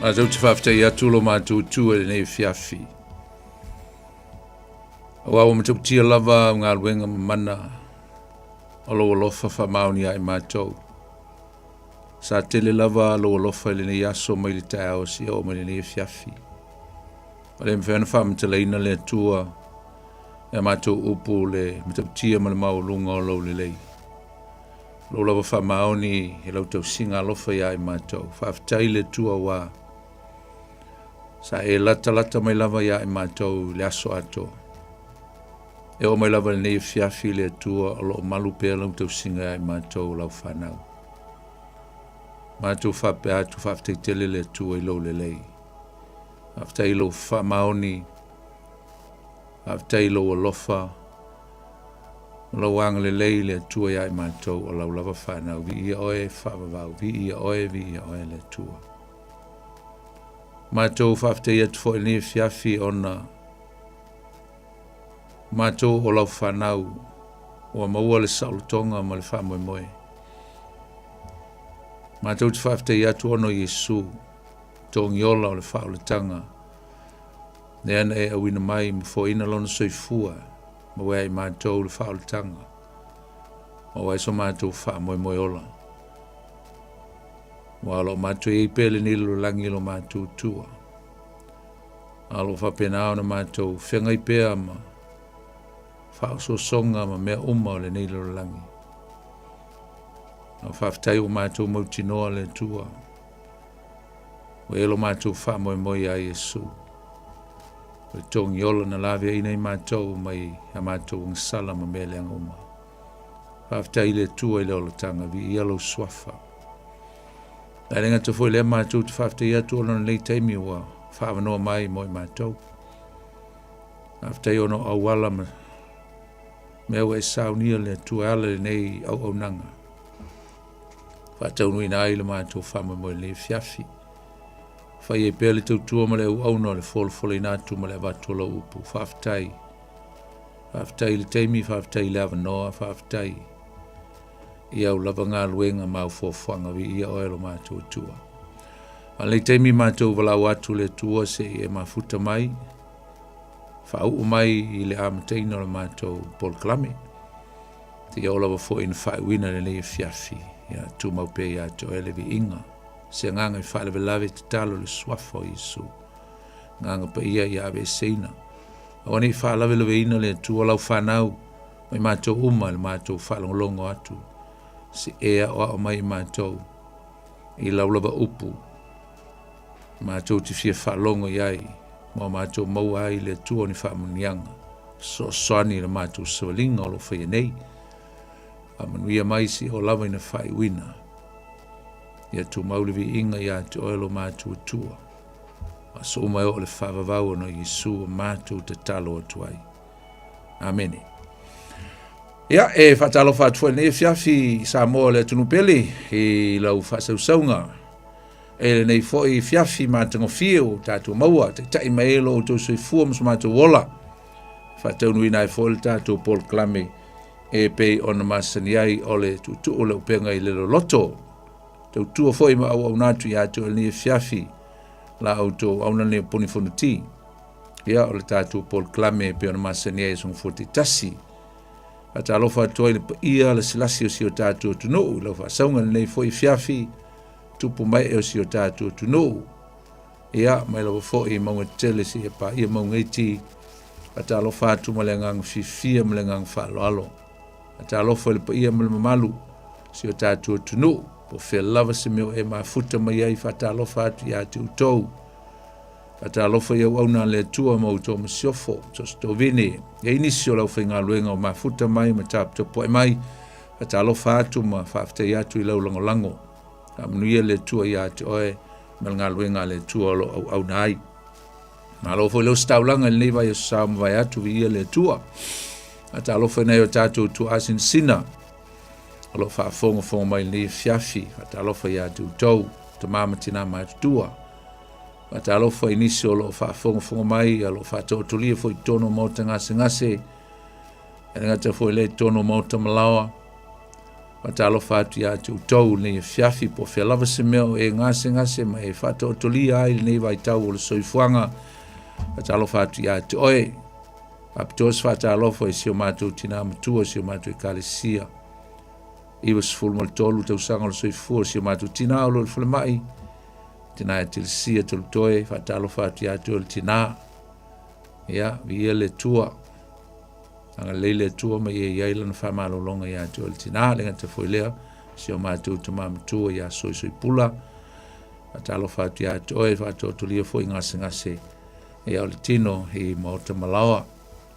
A zau te whaftai atu lo mātou tua le nei fiafi. O awa matau tia lava ngā luenga mana. Alo alofa wha mauni ai mātou. Sa tele lava alo alofa le nei aso mai le tae ao si o mai le nei fiafi. O le mwhena wha matalaina le atua. E mātou upu le matau tia ma le maulunga o lau le lei. Lo lava wha mauni e lau tau singa alofa ia ai mātou. Whaftai le tua wā. Sa e lata mai lava ia ai mātou le aso ato. E o mai lava le nei fiafi le tua o lo malu pēr lau tau singa ai mātou lau whanau. Mātou whape atu whaftai tele le tua i lau le lei. Whaftai lau wha mauni. Whaftai lau alofa. Lau wang le lei le tua ia ai mātou o lau lava whanau. Vi ia oe whavavau. Vi ia oe le tua. Mātou whaftai atu fo ni fiafi ona. Mātou o lau whanau. O maua le saulotonga ma le whamoe moe. Mātou te whaftai atu ono Yesu. Tōngi ola o le whaoletanga. Ne ana e awina mai mfo ina lona soifua. Ma wea i mātou le whaoletanga. Ma wea so mātou whamoe moe ola. Wa lo mātou e pele ni lo langi lo mātou tua. Alo whapena o na mātou whengai pēa ma. Whao so songa ma mea uma o le ni lo langi. Na whaftai o mātou mautinoa le tua. Wa elo mātou whamoe moe a Yesu. Wa tongi ola na lawe ina i mātou mai a mātou ngisala ma mea le anguma. Whaftai le tua i le olatanga vi i alo swafa. La renga te foi le mātou te whaftai atu ono nei teimi wa whaavanoa mai moi mātou. Whaftai ono awala ma mewa e saunia le tua ala le nei au nanga. Whatau nui nai le mātou whama moi le fiafi. Whai e pēle tau tua ma le au no le folofolo inatu ma le watola upu. Whaftai. Whaftai le teimi, whaftai le avanoa, whaftai. Ia au lava ngā luenga mau fōwhanga vi ia oelo mātou tua. A le teimi mātou walau atu le tua se e mafuta mai. Whau mai i le amateina le mātou Paul Klame. Te ia o lava fo ina whaiwina le le fiafi. Ia tu mau pe ia to ele vi inga. Se nganga i whaile velave te talo le swafo Isu. Nganga pa ia i ave seina. Awane i whaile le ina le tua lau whanau. Mai mātou uma le mātou whalongolongo atu. Si ea o mai mātou i laulava upu. Mātou te fia whalongo iai, mo mātou mau ai le tua ni whamunianga. So soani le mātou sawalinga o lo whaia nei. A manuia mai si o lava ina whai wina. Ia tu maulivi inga ia te oelo mātou tua. A so umai o le whavavau no Yesu o mātou te talo atu ai. Amene. Ia, e whatalo whatua ne fiafi Samoa le tunupeli i lau whasausaunga. E le nei foi fiafi mātango fio tātou maua, te tai maelo o tau soi fua mas mātou wola. Whataunu ina e fōle tātou Paul Klame e pei ona masani ai o le tutu o le Upega ile Loloto. Tau tua foi ma au natu i atu le nei fiafi la auto au na le ponifonuti. Ia o le tātou Paul Klame e pei ona masani ai song foti tasi. Ata alofa atoa i le ia le silasi o si o tātou tunou. Lau saunga nei foi fiafi tupu mai e o si o tātou tunou. Ia mai lau foi maunga tele si e pa ia maunga iti. Ata alofa atu ma le ngang fifia ma le ngang whaaloalo. Ata alofa le pa ia ma le mamalu si o tātou tunou. Po whea lava se meo e mafuta mai ai whata alofa atu i atu utou. Ata alofa ia wauna le tua ma utou ma siofo. So sto vine. Ia inisi o lau whainga luenga o mafuta mai ma tāpta poe mai. Ata alofa atu ma whafte i atu i lau lango. A manuia le tua i atu oe. Ma ngā luenga le tua o au nai. Ma alofa i lau staulanga le neiva i o sao ma vai atu vi ia le tua. Ata alofa i nei o tātou tua asin sina. Alofa a fonga mai le fiafi. Ata alofa i atu utou. Ta mama tina ma atu tua. Ata alofa inisi o lo whaafonga mai, alo whaatotulia fo i tono mauta ngase. E ngata fo i le tono mauta malawa. Matalo fatu ya te utau nei fiafi po fia lava se meo e ngase ma e fata o tolia ai nei vai tau o le soifuanga. Matalo fatu ya te oe. Aptos fata alofo e sio mātou tina matua sio mātou e kalesia. Iwa sifulu mal tolu tau sanga o le soifua sio mātou tina o le fule mai. Tina e tilisia tolu toe fata alo fatu ya te o le tina. Ia, vi le tua. Anga leile tua ma ia iaila na whamalo longa ia te o le tina. Lenga te foilea sio mātou te mamatua ia soi pula. Fata alo fatu ya te oe fata o tolia fo i ngase. Ia o le tino i maota malawa.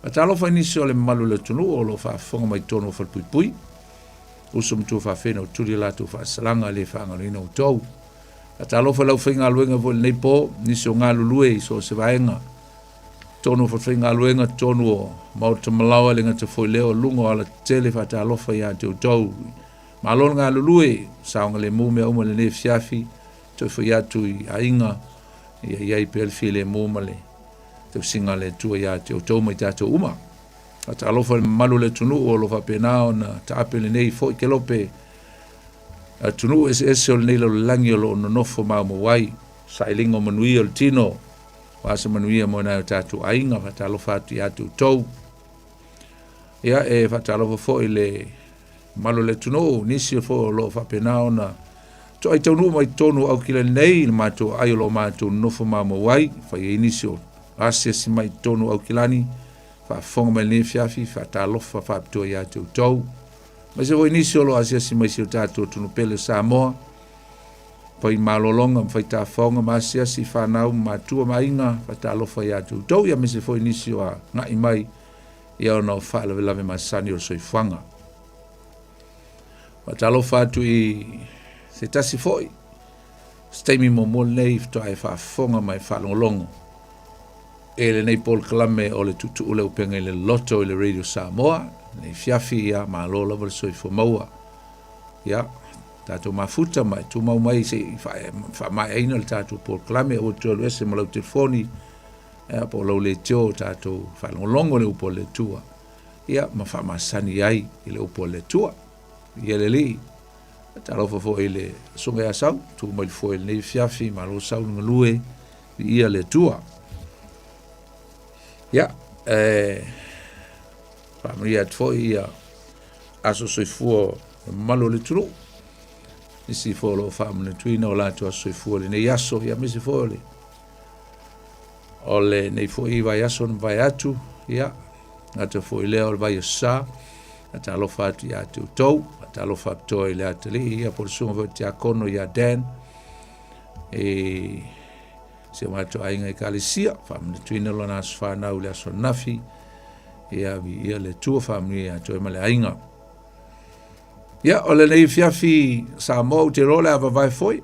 Atalo fa inisi o le malu le tunu o lo fa fonga mai tono fa pui. Usum tu fa fena o tuli la tu fa salanga le fa ngalina o tau. Atalo fa lau finga luenga vo le po nisi o ngā lulue so se vaenga. Tono fa finga luenga tono o mauta malawa le ngata foi leo lungo ala tele fa atalo fa ia te o tau. Malon ngā lulue saonga le mume o le ne fiafi to fa ia tu i ainga ia i pel file mume le. Te singa le tua ia te o tau mai tātou uma. Ata alofa le malu le tunu o lofa penao na taape le nei fo i ke lope. Tunu ese o le nei lo langi o lo nonofo mau mawai. Sa ilingo manuia o le tino. Wasa manuia mo na o tātou ainga. Fata alofa atu ia te o tau. Ia e fata alofa fo i le malu le tunu. Nisi o fo o lofa penao na. To ai taunu mai tonu au kila nei. Le mato ai o lo mato nonofo mau mawai. Fa i nisi o asia si mai tonu au kilani, fa fonga mai le fiafi, fa talofa fa pto ia te utau. Ma se voi nisi olo asia si mai si o tātou tunu pele Samoa, pa i malolonga ma fai tā fonga ma asia si whanau ma tua mainga, fa talofa ia te utau, ia me se voi nisi o a ngai mai, ia o nao wha lave ma sani o soifanga. Fa talofa atu i se tasi foi, steimi mo mo nei fto ai fa fonga mai whalongolongo. Ele nei Paul Kalame o le tutu ule Upega ile Loloto i le Radio Samoa, nei fiafi ia ma lo lava le soifo maua. Ia, tātou mafuta mai, tu mau mai se wha mai aina le tātou Paul Kalame o tu alu ese malau telefoni, ia po lau le teo tātou whalongolongo le upo le tua. Ia, ma wha masani ai i le upo le tua. Ia le li, tālofa fo i le sunga ia sau, tu mai fo i le nei fiafi ma lo sau ngalue ia le tua. Ja, familia foi ia aso soifua malo le tulu. Nisi fo lo famile tuina o la to soifua le nei aso ia misi fo le. Ole nei fo i vai aso vai atu, ia. Ata fo i leo vai sa. Ata lo fatu ia tu tou, ata lo fatu i le ateli ia por sumo vo tia kono ia den. Se mato ainga i kalesia, family tuina lo na sfana ule aso nafi, ia le tua family a toi male ainga. Ia, ole nei fiafi Samoa u te role ava vai foi,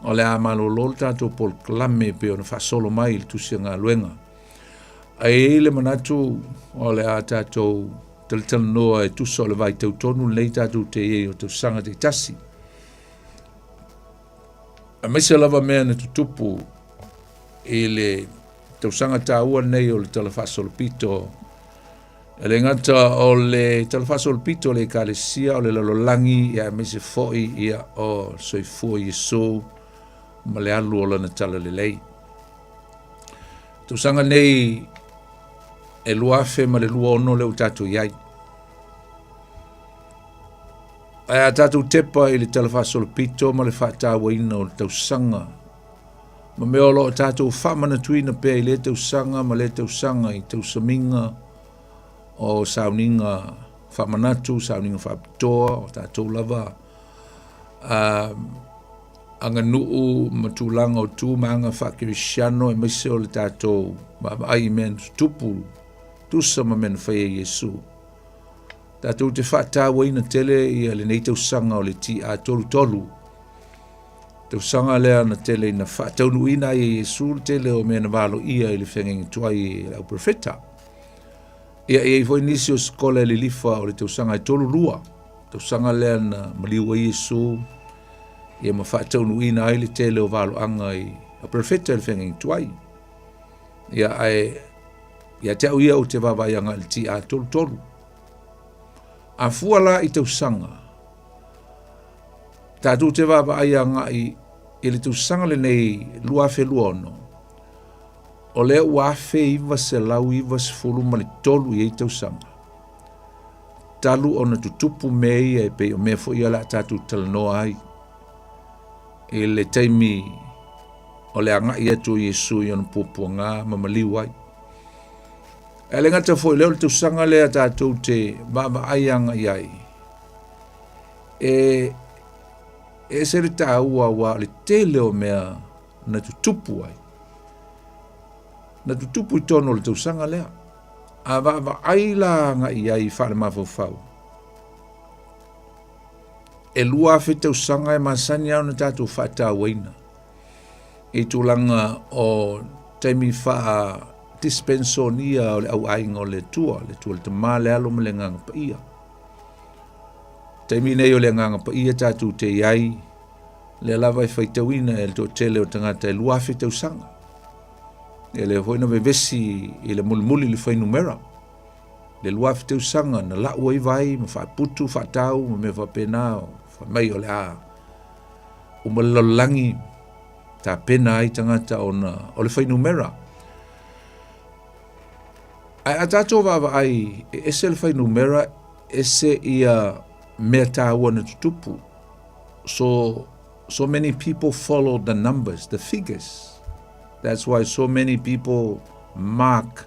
ole a malolol tato Paul Kalame pe ona fasolo mai il tusia ngā luenga. Ai le manatu ole a tato talital noa e tusa ole vai tautonu lei tato te e o tau sanga te tasi. A mese lava mea na tutupu i le tausanga tāua nei o le talafasol pito. E le ngata o le talafasol pito le kalesia o le lalolangi ia mese foi ia o soifua Yesu ma le alu o lana tala le lei. Tausanga nei e luafe ma le lua ono le utatu iai. Ai a tātou tepa i le talafasol pito ma le whātāua ina o le tausanga. Ma mea olo tātou whamana tuina pēr i le tausanga ma le tausanga i tausaminga o sauninga whamanatu, sauninga whapitoa o tātou lava. Anga nuu matulanga o tūmanga whakirisiano e maise o le tātou ma ai men tupu tusa ma men whaia Yesu. Tātou te whātāua ina tele i le nei tausanga o le ti a tolu. Tausanga lea na tele ina whātaunu ina i Yesu tele o mea na walo ia i le whengengi tuai i lau profeta. Ia i foi nisi o skola le lifa o le tausanga i tolu lua. Tausanga lea na maliua i Yesu ia ma whātaunu ina i le tele o walo anga i a profeta i le whengengi tuai. Ia te au ia o te wawaianga i le ti a tolu. A fuala i tausanga, Tātou te wāwa ai a ngai i le tūsanga le nei lua whelua ono. O lea uafe iwa se lau iwa se fulu ma le tolu i tūsanga. Talu ona tutupu mei e pe o mea fo ia la tātou talanoa ai. I le taimi o le ngai atu Yesu i ona pupunga ma maliu ai. E le ngata fo i leo le tūsanga lea tātou te wāwa ai a ngai ai. E se le tāua wa le te leo mea na tutupu ai. Na tutupu i tono le tausanga lea. A wa ai la ngai ai whare mawhau. E lua whi tausanga e masani au na tātou whata waina. E tūlanga o taimi wha dispensonia o le au ainga o le tua le te mā le alo ma le nganga pa ia. Taimi nei o le nganga pa ia tātou te iai le lava i whaitawina e le tō tele o tangata e lua whi tausanga. E le hoina vevesi i le mulimuli le whainumera. Le lua whi tausanga na laua i vai, ma whaiputu, whaitau, ma me whapena, whamai o le a. O malalolangi ta pena ai tangata o le whainumera. Ai a tātou wawa ai, e ese le whainumera, ese ia mea tāua na tutupu. So many people follow the numbers, the figures. That's why so many people mark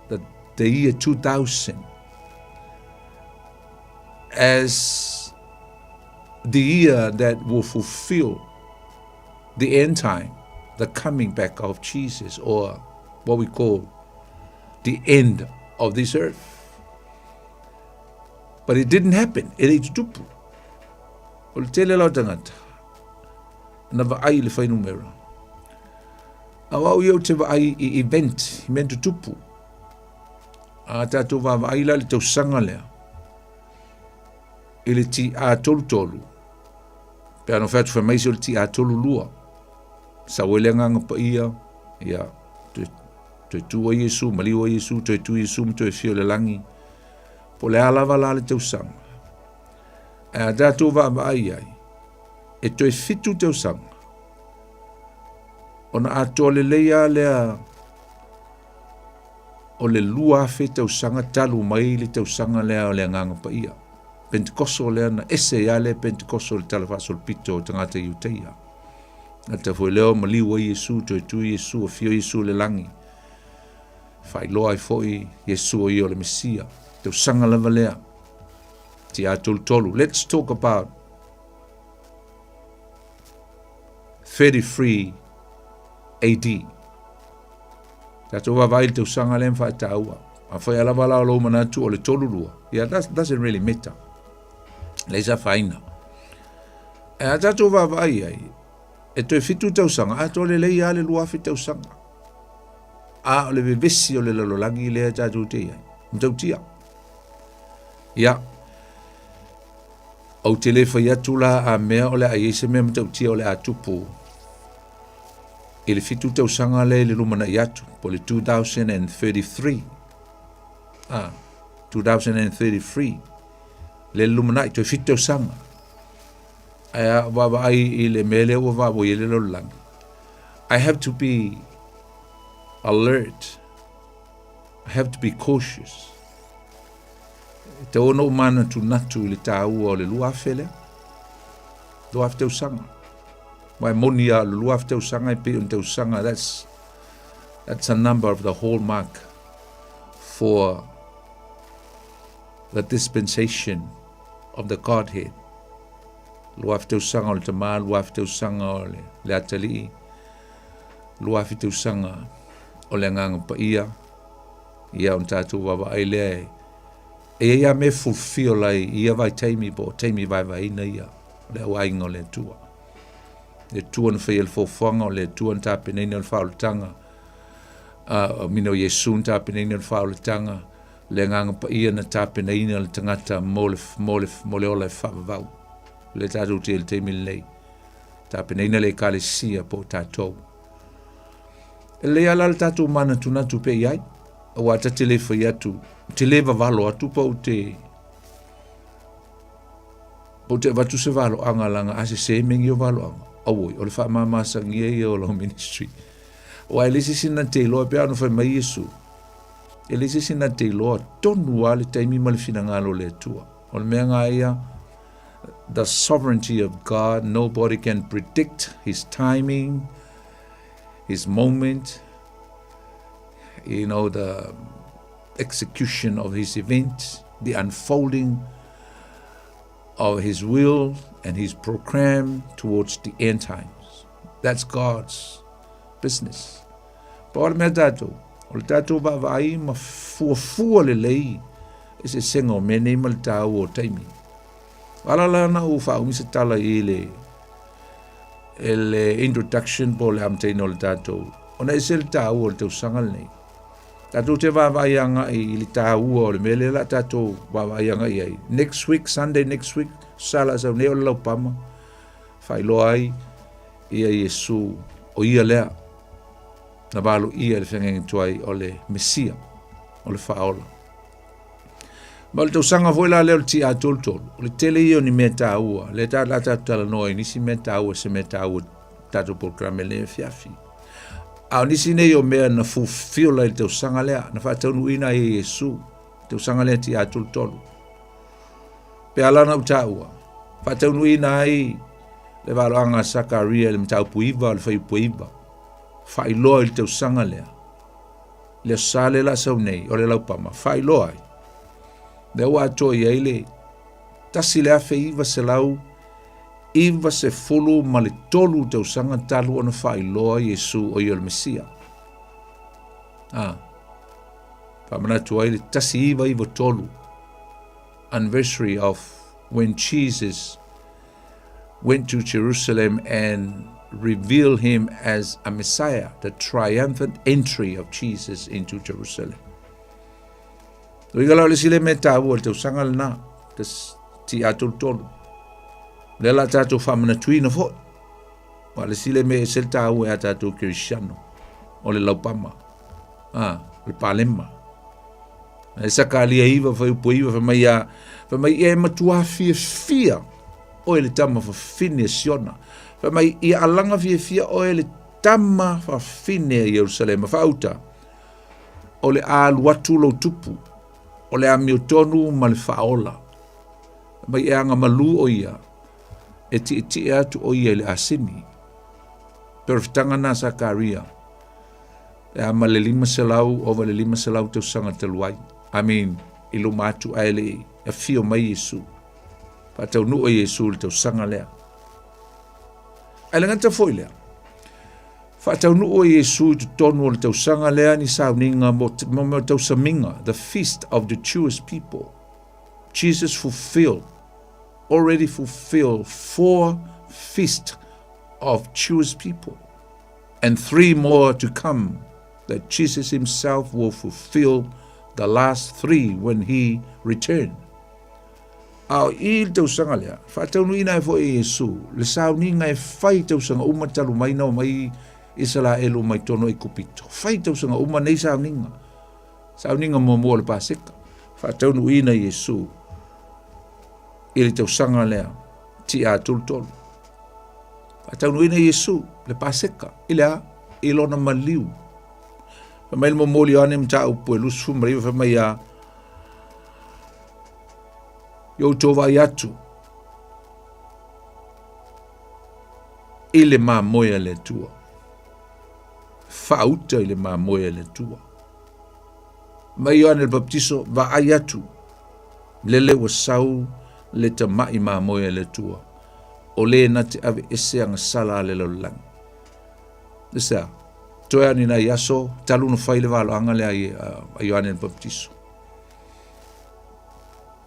the year 2000 as the year that will fulfill the end time, the coming back of Jesus, or what we call the end of this earth. But it didn't happen. It is tupu. O le tele lau tangata. Na va ai le whainumera. Awau iau te va ai i event, i mentu tupu. A tātou va ai la le tausanga lea. I le ti a tolu tolu. Pe ano whatu whamaisi o le ti a tolu lua. Sa wele nganga pa ia. Ia. Toi tua Yesu, maliwa Yesu, toi tu Yesu, toi fio le langi. Po le alava la le tausanga. A tātou va ai ai. E toi fitu tausanga. Ona ato le leia lea o le lua fe tausanga talu mai le tausanga lea o le nganga pa ia. Pentekoso lea na ese ia le Pentekoso le talafaso le pito o tangata iuteia. Ata foi leo maliwa Yesu, toi tu Yesu, o fio Yesu le langi. Fai loa i foi Yesu o io le Mesia. Tausanga lava lea. Ti a tolu. Let's talk about 33 AD. Tātou wawai le tausanga le mwha tāua. A whai alawa lao lo manatu o le tolurua. Yeah, that doesn't really matter. Leisa whaina. E a tātou wawai ai. E toi fitu tausanga. A tō le lei a le luafi tausanga. A o le vevesi o le lalolangi le a tātou te ai. Mtautia. Ia. Au te le whai atu la a mea o le a iese mea mtautia o le a tupu. I le fitu tausanga le lumana i atu, po le 2033. 2033. Le lumana i toi fitu tausanga. Aia wawa ai i le mele o wawa i le lolang. I have to be alert. I have to be cautious. Te ono mana tu natu i le tāua o le luafele. Luaf tausanga. Mai monia luaf tausanga I pe un tausanga. That's a number of the hallmark for the dispensation of the Godhead. Luaf tausanga o le tama, luaf tausanga o le atali, luaf tausanga o le nganga pa ia un tātou wawa ai lea e ia me fulfill lai ia vai taimi po taimi vai ina ia le wainga o le tua. Le tua na whai fofonga o le tua na tāpenei na whaulatanga. Mino Yesu na tāpenei na whaulatanga. Le nganga pa ia na tāpenei na le tangata mole ola e whavavau. Le tātou te le teimi lei. Tāpenei na le kālesia po tātou. E le ala le tātou mana tunatu pe iai. O ata te le whai atu. Te le vavalo atu pa o te po te watu se valo anga langa ase se mengi o valo anga. Awoi, o le wha mamasa ngia i o lo ministry. O e lesi sina te loa pe anu whai mai Yesu. E lesi sina te loa tonu wale taimi male fina ngalo le tua. O le mea ngā ia, the sovereignty of God, nobody can predict his timing, his moment, you know, the execution of his events, the unfolding of his will and his program towards the end times. That's God's business. Pa o le mea tātou, o le tātou wawai ma fuafua le lei, e se senga o mene ma le tāu o taimi. Walala na u wha umisa tala i le introduction po le amteina o le tātou. Ona e se le tāu o le tau sangal nei. Tātou te wawai anga i le tāu o le mele la tātou wawai anga i ai. Next week, Sunday next week, sala sa neo le laupama. Whailoa ai ia Yesu o ia lea. Na walu ia le whengengi tuai o le Mesia, o le whaola. Ma le tausanga foi la leo le ti a toltolo. O le tele ia ni mea tāua. Le tā la tātala noa nisi mea tāua se mea tāua tātou programe le fiafi. Au nisi nei o mea na fulfill la le tausanga lea. Na whataunu ina e Yesu. Tausanga lea ti a toltolo. Pe alana u tāua. Whataunu ina ai le waloanga Sakaria le mtau puiva, le whai puiva. Whailoa i le tausanga lea. Le sale la sau nei, o le laupama. Whailoa ai. Le ua ato i eile, tasi le afe iwa se lau, iwa se fulu ma le tolu tausanga talu ana whailoa Yesu o i o le Mesia. Whamanatu ai le tasi iwa tolu. Anniversary of when Jesus went to Jerusalem and revealed him as a Messiah, the triumphant entry of Jesus into Jerusalem. Oi galau le sile me tāua le tausanga le nā, ti atul tolu. Le la tātou whamana tuina fo. Wa le sile me sel tāua e a tātou Kirisiano, o le laupama, le palema. E sakalia iwa whai upo iwa whamai e matua fia, o e le tama whawhine siona. Whamai i alanga fia o e le tama whawhine i Jerusalem, whauta, o le aluatu lo tupu, o le amiotonu ma le whaola. Mai e anga malu o ia, e ti atu o ia le asini. Pero fitanga na Sakaria, e ama le 5 selau, over le 5 selau tau sanga te luai. Ilo matu a ele e fio mai Yesu. Pa tau nu o Yesu le tau sanga lea. Ai langata foi lea. Fa tau nu o Yesu tu tonu o le tau sanga lea ni sauninga mo tau saminga, the feast of the Jewish people. Jesus already fulfilled 4 feasts of Jewish people, and 3 more to come that Jesus himself will fulfill the last 3 when he returned. Au il tau sanga lea, fa tau nu ina e fo e Yesu, le sauninga e fai tau sanga umatalu mai nao mai Israelo mai tono e kupito. Fai tau sanga uma nei sauninga. Sauninga mo le paseka. Fa tau nu ina Yesu, ili tau sanga lea, ti a tultolu. Fa tau nu ina Yesu, le paseka, ilona maliu. Fa mai mo moli ane mta upo e lusu mariwa fa mai a yo tova yatu. Ile ma moya le tua. Fauta ile ma moya le tua. Mai Ioane le baptiso va ayatu. Lele wa sau le tamai ma moya le tua. O le na te ave ese anga sala le lolang. Lesa, toea ni na yaso, talu no fai le valo anga le a Ioane le baptiso.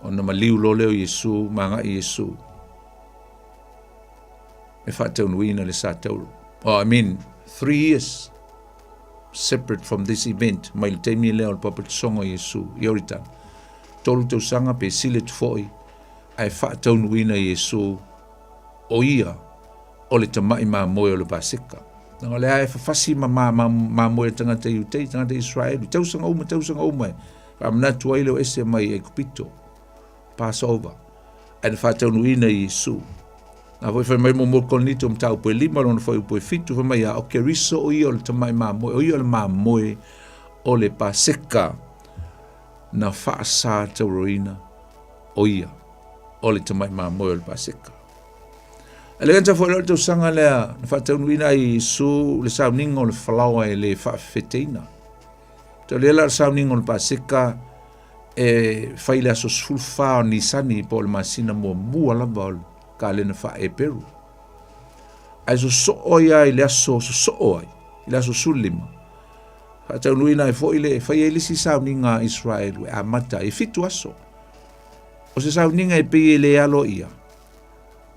Ona maliu lo leo Yesu, manga Yesu. E whātau nuina le sa tauru. 3 years separate from this event. Mai le teimi leo le papatisonga Yesu, Ioritan. Tolu tau sanga pe sile tu foi. Ai whātau nuina Yesu o ia o le tamai ma moe o le paseka. Nanga le ae whawhasi ma moe tangata iutei, tangata Israel. Tau sanga uma. Whamnatu ai leo ese mai e kupito. Passover. Ai whātaunuina i Iesu. Nā foi mai mo konito mtau po lima lona foi po fitu foi mai o keriso o i o le tamai mamoe, o i o le mamoe o le paseka na whaasa tauroina o ia o le tamai mamoe o le paseka. Le ganta foi le tau sanga lea na whātaunuina i Iesu le sauninga o le whalawa e le whaafeteina. Tau le la sauninga o le paseka e whaile aso sulfa o nisani po le masina mua lava o ka lena fa e peru. Ai so oia i le aso so oi, i le aso sulima. Tau nuina e fo ile fa ile si sauninga Israel a mata e fitu aso. O se sauninga e pe le alo ia.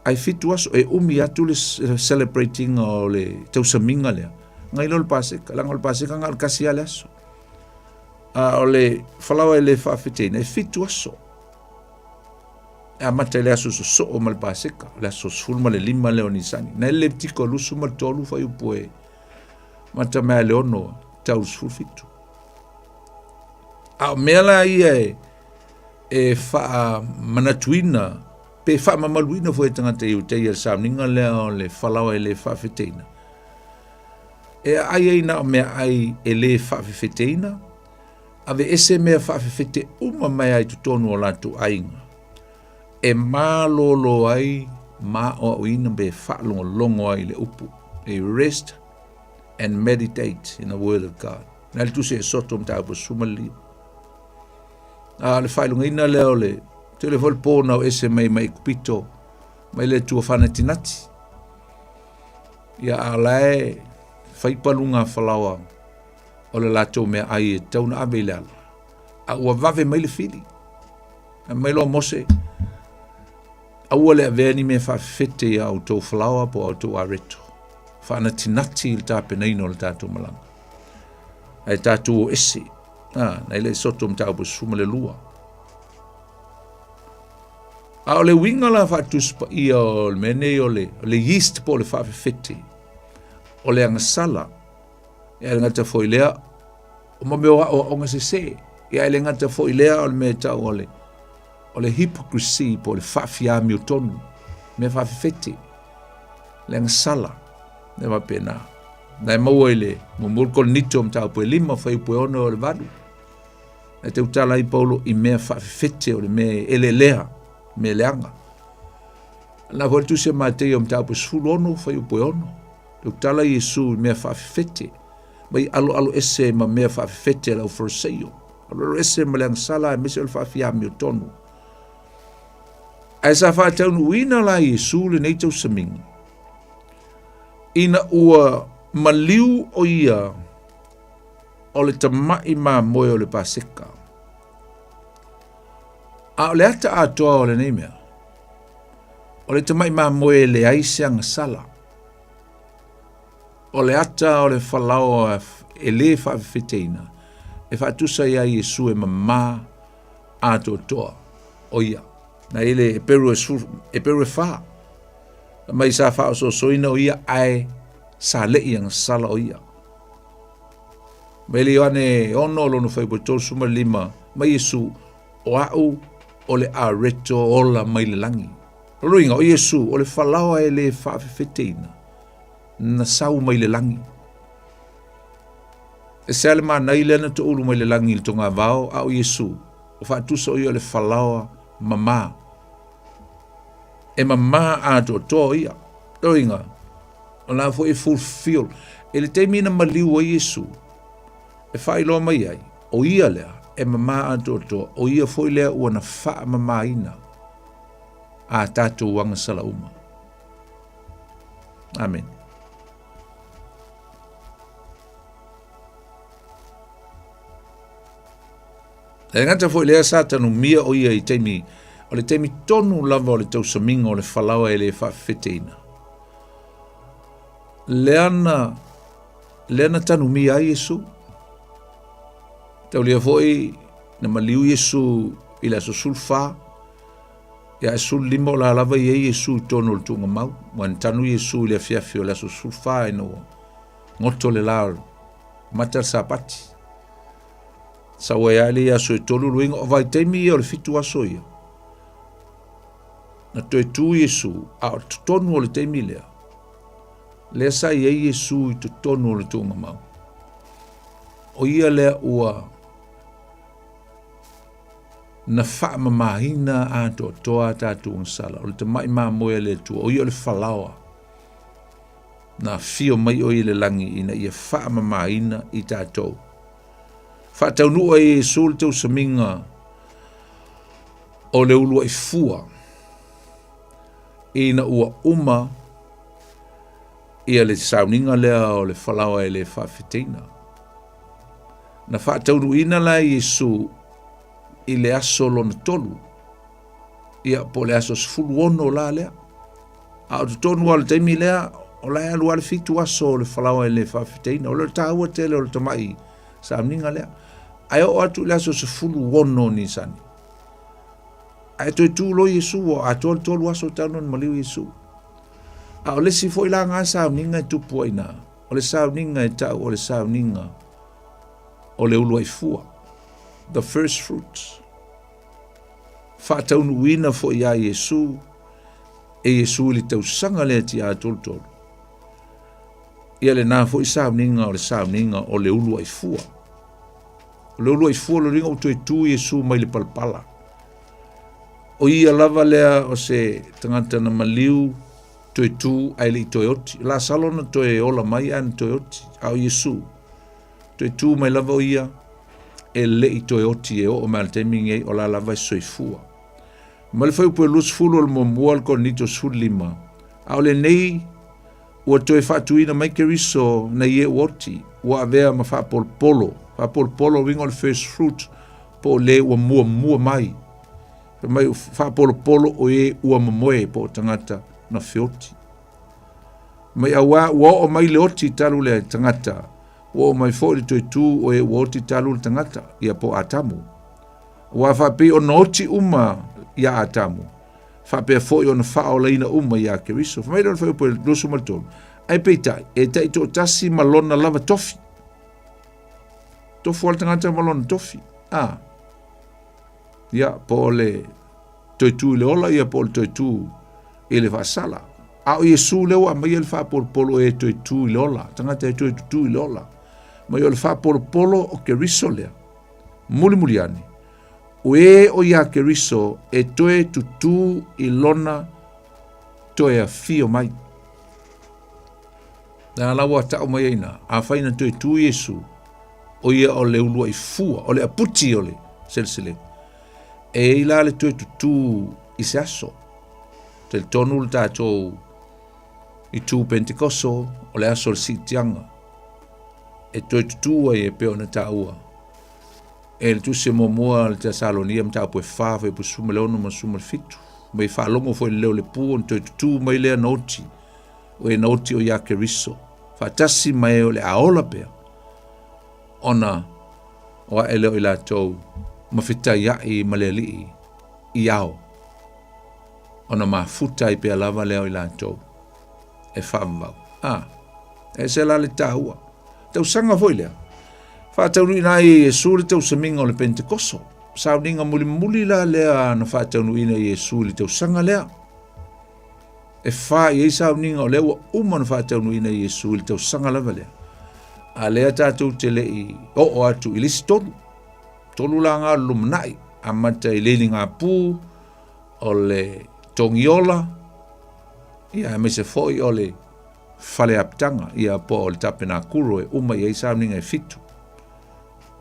Ai fitu aso e umi atu le celebrating o le tau saminga lea. Ngai lo le paseka, langa le paseka ngal kasi ale aso. O le whalawa e le whaafeteina e fitu aso. A mata le aso so o mal paseka, le aso sulma le lima leo nisani. Na le tiko lusu mal tolu fa upoe. Mata mea le ono tau sulfitu. A mea la ia e wha manatuina, pe wha mamaluina fo e tangata i utei al sauninga leo le whalawa e le whaafeteina. E ai eina o mea ai e le whaafeteina, ave ese mea whaafete uma mai ai tutonu o latu ainga. E mālolo ai mā o ina be whaalongo ai le upu. E rest and meditate in the word of God. Nā le tuse e soto mta upo sumali. Le whailunga ina leo le, te le vol pōna o ese mai kupito, mai le tua whanatinati. Ia a lae, whaipalunga whalawa, o le lato mea ai e tauna abe le ala. A ua vave mai le fili. A mai loa mose. A ua le aveni me whawhete i au tau whalawa po au tau areto. Whana tinati il tāpena ino le tātou malanga. Ai tātou o ese. Nei le soto mtau po suma le lua. A o le winga la whatuspa i o le mene o le yeast po le whawhete. O le angasala. E le ngata foi lea, o ma meo o onga se se. E le ngata foi lea o le mea tau o le hypocrisy po le whawhiami o tonu. Me whawhete. Le angasala. Ne ma pena. Nai maua i le, mo mulko nito mtau po e lima whai po e ono o le vadu. E te utala i paulo i mea whawhete o le mea ele lea, mea leanga. Na whai tu se matei o mtau po e sulu ono whai po e ono. Te utala i Yesu i mea whawhete. Mai alo ese ma mea whawhete lau wharaseio. Alo ese ma leang sala e mese o le whawhiami o tonu. Ai sa whātaunu uina la Yesu le neitau saminga. Ina ua maliu o ia o le tamai ma moe o le paseka. A o le ata atoa o le neimea. O le tamai ma moe le aiseanga sala. O le ata o le whalao e le whawhewheteina. E whaatusa ia Yesu e mamā ato toa o ia. Na ele e peru e wha. Mai sa wha o soina o ia ai sa lei ang sala o ia. Mai le ane ono lono whaipotor suma lima. Mai Yesu o au o le areto ola mai le langi. Ruinga o Yesu o le whalao e le whawhewheteina. Na sau mai le langi. E se ale maa nai lena to ulu mai le langi il tonga vao au Yesu. O whaatusa o ia le whalaoa mamā. E mamā ato toa ia. Roinga. O la fo e fulfill. E le teimina maliu o Yesu. E whailoa mai ai. O ia lea. E mamā ato toa. O ia fo i lea ua na wha mamā ina. A tātou wanga sala uma. Amen. E ngata fo i lea satanu mia o ia i teimi, o le teimi tonu lava o le tausaminga o le whalawa e le whawheteina. Leana tanu mia ai Yesu. Tau lia fo i na maliu Yesu i la susulfa. Ia e sul lima o la lava i e Yesu tonu le tunga mau. Wan tanu Yesu i le fiafi o la susulfa e no ngoto le lao matar sapati. Sa wai ali aso e tolu luinga o vai teimi o le fitu aso ia. na toe tu Iesu, a o tonu o le teimi lea. Lea sa ia Iesu i tonu o le tunga mau. O ia lea ua na wha mamahina a toa tātou sala. O le te mai moe le tua, o ia le whalawa. Na fio mai o i le langi ina ia wha mamahina i tātou. Wha tau nua e Iesu le tau saminga o le ulua i fua. Ina ua uma ia le sauninga lea o le whalawa e le whawhitina. Na whaatauru ina la Iesu i le aso lona tolu. Ia po le aso sfulu ono la lea. A o tonu ala teimi lea, o la alu ala fitu aso o le whalawa e le whawhitina. O le tāua tele o le tamai sauninga lea. Ai o atu le aso sfulu ono ni sani. Ai toi tūlo Iesu o a tolu aso taunon maliu Iesu. A o le si fo ila ngā sauninga i tupu aina. O le sauninga i tau o le sauninga o le ulua i fua. The first fruits. Whaataunu wina fo ia Iesu. E Iesu li tau sanga lea ti a tolu. Ia le nā fo i sauninga o le sauninga o le ulua i fua. O le ulua i fua lo ringa o toi tū Iesu mai le palpala. O ia lava lea o se tangata na maliu toi tū ai li toi oti. La salona toi ola mai an toi oti. Au Iesu. Toi tū mai lava o ia e le i toi oti e o mal teming o la lava i soifua. Ma le fai upo e lus fulu al momua al konito sulima. Au le nei ua toi whaatuina mai ke riso na ie oti. Ua avea ma whaapolpolo. Whaapolpolo wingo le first fruit po le ua mua mai. Mai whaapolpolo o e ua mamoe po tangata na whioti. Mai awa ua o mai le oti talu le tangata. Ua o mai fōi toi tū o e ua oti talu le tangata ia po atamu. Ua whape o na oti uma ia atamu. Whape fōi o na whao leina uma ia keriso. Whamai rana whai upo e losu maltonu. Ai peitai, e tai tō tasi malona lava tofi. Tofu al tangata malona tofi. Ia po le toi tū le ola ia po le toi tū i le whaasala. A o Iesu leo a mai le whaapolpolo e toi tū i le ola. Tangata e toi tū i le ola. Mai o le whaapolpolo o ke riso lea. Muli ani. O e o ia ke riso e toi tū i lona toi a fio mai. Na lawa tau mai aina. A whaina toi tū Iesu o ia o le ulua i fua. O le aputi o le selsele. E ila le toi tū i se aso. Te tonu le tātou i tū Pentekoso o le aso le sitianga. E toi tū ai e peo na tāua. E le tūse momoa le Tesalonia mta po e whawha e po suma leono ma suma le fitu. Mai whalongo fo leo le pūo toi tū mai lea nauti. O e nauti o ia ke riso. Whatasi mai o le aola pea. Ona o e leo i la tau mawhita iai ma le li i ao. Ona mafuta i pea lava leo i la tau. E whamvau. E se la le tāua. Tau sanga foi lea. Whātaunu ina i Iesu le tau saminga o le Pentekoso. Sauninga muli la lea na whātaunu ina i Iesu le tau sanga lea. E whā i sauninga o lewa uma na whātaunu ina i Iesu le tau sanga lava lea. A lea tātou te le i o atu i lisi tolu. Tolu la ngā lumanai. Amata i leni ngā pū o le tongiola. Ia me se foi o le fale aptanga. Ia po o le tapena kuro e uma i sauninga e fitu.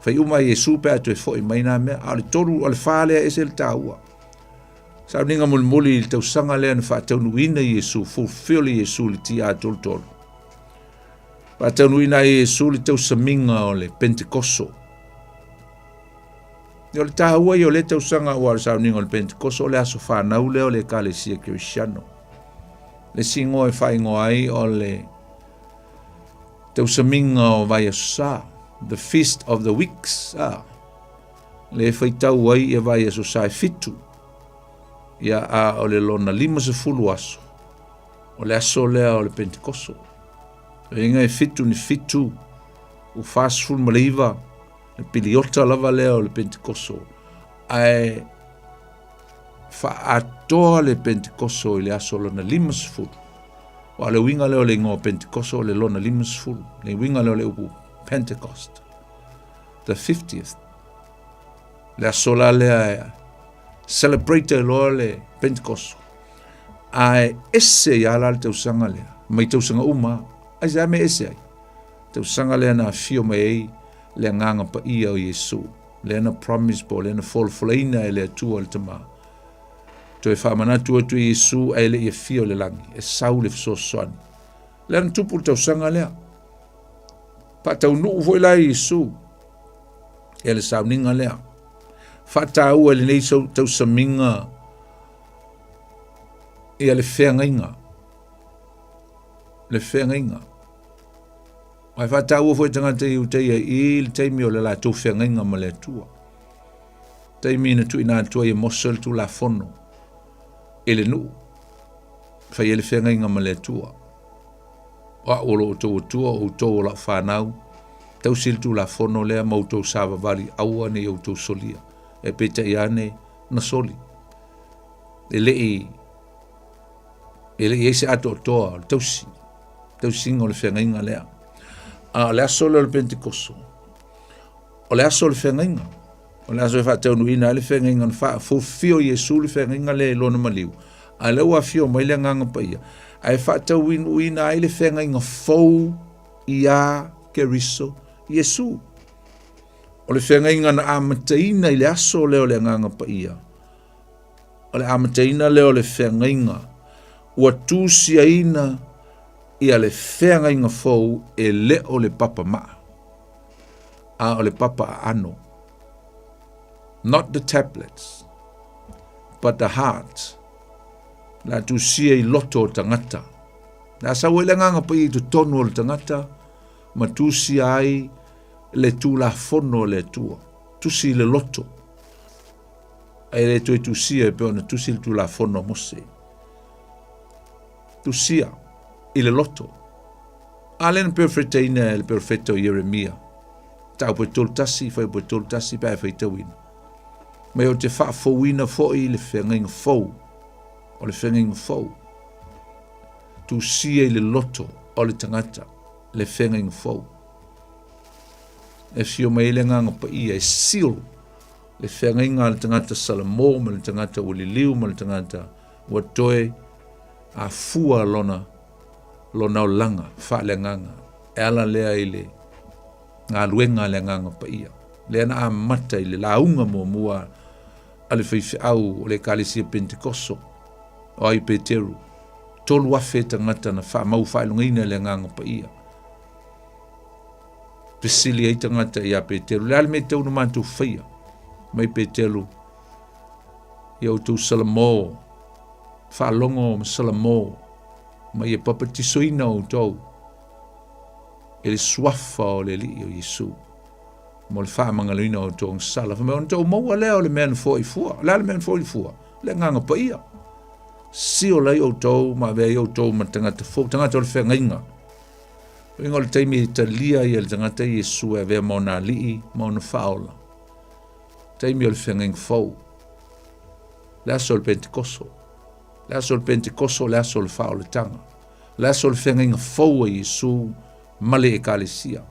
Fai uma i Iesu pe atu e foi mai nā mea. A le tolu o le whālea e se le tāua. Sauninga muli i tau sanga lea na whātaunu ina i Iesu. Fulfill i Iesu le ti a tolu. Whātaunu ina i Iesu le tau saminga o le Pentekoso. Yo le tāua i o le tau sanga o le sauninga o le Pentekoso o le aso whanau leo le kalesia Kirisiano. Le singo e whaingo ai o le tau saminga o vai asusa. The Feast of the Weeks. Le whaitau ai e vai asusa e fitu. Ia a o le lona 50 aso. O le aso lea o le Pentekoso. E inga e fitu ni fitu. U whasful maleiva. Le piliota lava lea o le Pentekoso. Ai atoa le Pentekoso i le aso lona 50. O le winga leo le ngō Pentekoso le lona 50. Le winga leo le upu Pentecost. The 50th. Le aso la lea celebrate loa le Pentekoso. Ai ese ya la te usanga lea. Mai te usanga uma. Ai se ame ese ai. Te usanga lea na fio mai le nganga pa ia o Yesu. Le na promise po, le na folfolaina e le atua le tama. To e whamanatu atu Yesu e le ia fio le langi. E sau le fisosoani. Le na tupu te usanga lea. Pa tau nuu foi la Yesu. E le sau ninga lea. Whata ua le nei tau saminga. Ia le whenga inga. Le whenga inga. Ai whata ua foi tangata i uteia i le teimi o le la tau whenga inga ma le atua. Teimi na tu ina atua i mosel tu la fono. E le nuu. Whai e le whenga inga ma le atua. Wa olo o tau atua o tau o la whanau. Tau sil tu la fono lea mau tau sava vali aua ne au tau solia. E peta i ane na soli. E lei eise ato o toa, tausi o le whengainga lea. A le aso le Pentekoso. O le aso le whengainga. O le aso e whatau nuina le whengainga na wha fulfio Yesu le whengainga le lona maliu. A le ua fio mai le nganga paia. A e whatau uina ai le whengainga fau ia keriso Yesu. O le whengainga na amataina i le aso leo le nganga paia. O le amataina leo le whengainga. Ua tūsia ina ia le whengainga fau e le o le papa maa. A o le papa ano. Not the tablets, but the heart. La tūsia i loto o tangata. Na sa ue le nganga paia i tu tonu o le tangata, ma tūsia ai le tū la fono le tua. Tusi le loto. E le tue tusia e peona tusi le tū la fono mose. Tusia i le loto. Alen perfecta ina e le perfecto Jeremia. Tau pe toltasi, fai pe toltasi, pa e fai tawina. Mai o te wha fauina foi le whengainga fau. O le whengainga fau. Tusia i le loto o le tangata. Le whengainga fau. E fio mai le nganga pa ia e seal le whengainga le tangata Salamo, ma le tangata Uliliu, ma le tangata Watoe, a fua lona o langa, wha le nganga, e ala lea i le ngā luenga le nganga pa ia. Lea na a mata i le launga mua ale whaiwhi au o le kālesia Pentekoso, o ai Peteru, tolu wafe tangata na wha mau whailungaina le nganga pa ia. Pesili ai tangata i a Peteru. Le alme tau na mātou whaia. Mai Peteru. I au tau Salamo. Whaalongo ma Salamo. Mai e papatisoina o tau. E le swafa o le li o Yesu. Mo le whaamangaluina o tau sala. Mai on tau maua lea o le mea na fua i fua. Le ale mea na fua i fua. Le nganga pa ia. Si o lei o tau ma vea i o tau ma tangata fau. Tangata o le whengainga. Ingo le taimi ta lia i le tangata Yesu e vea mauna lii, mauna whaola. Taimi o le whengainga fau. Le aso le Pentekoso. Le aso le Pentekoso, le aso le whaola tanga. Le aso le whengainga fau a Yesu male e kālesia.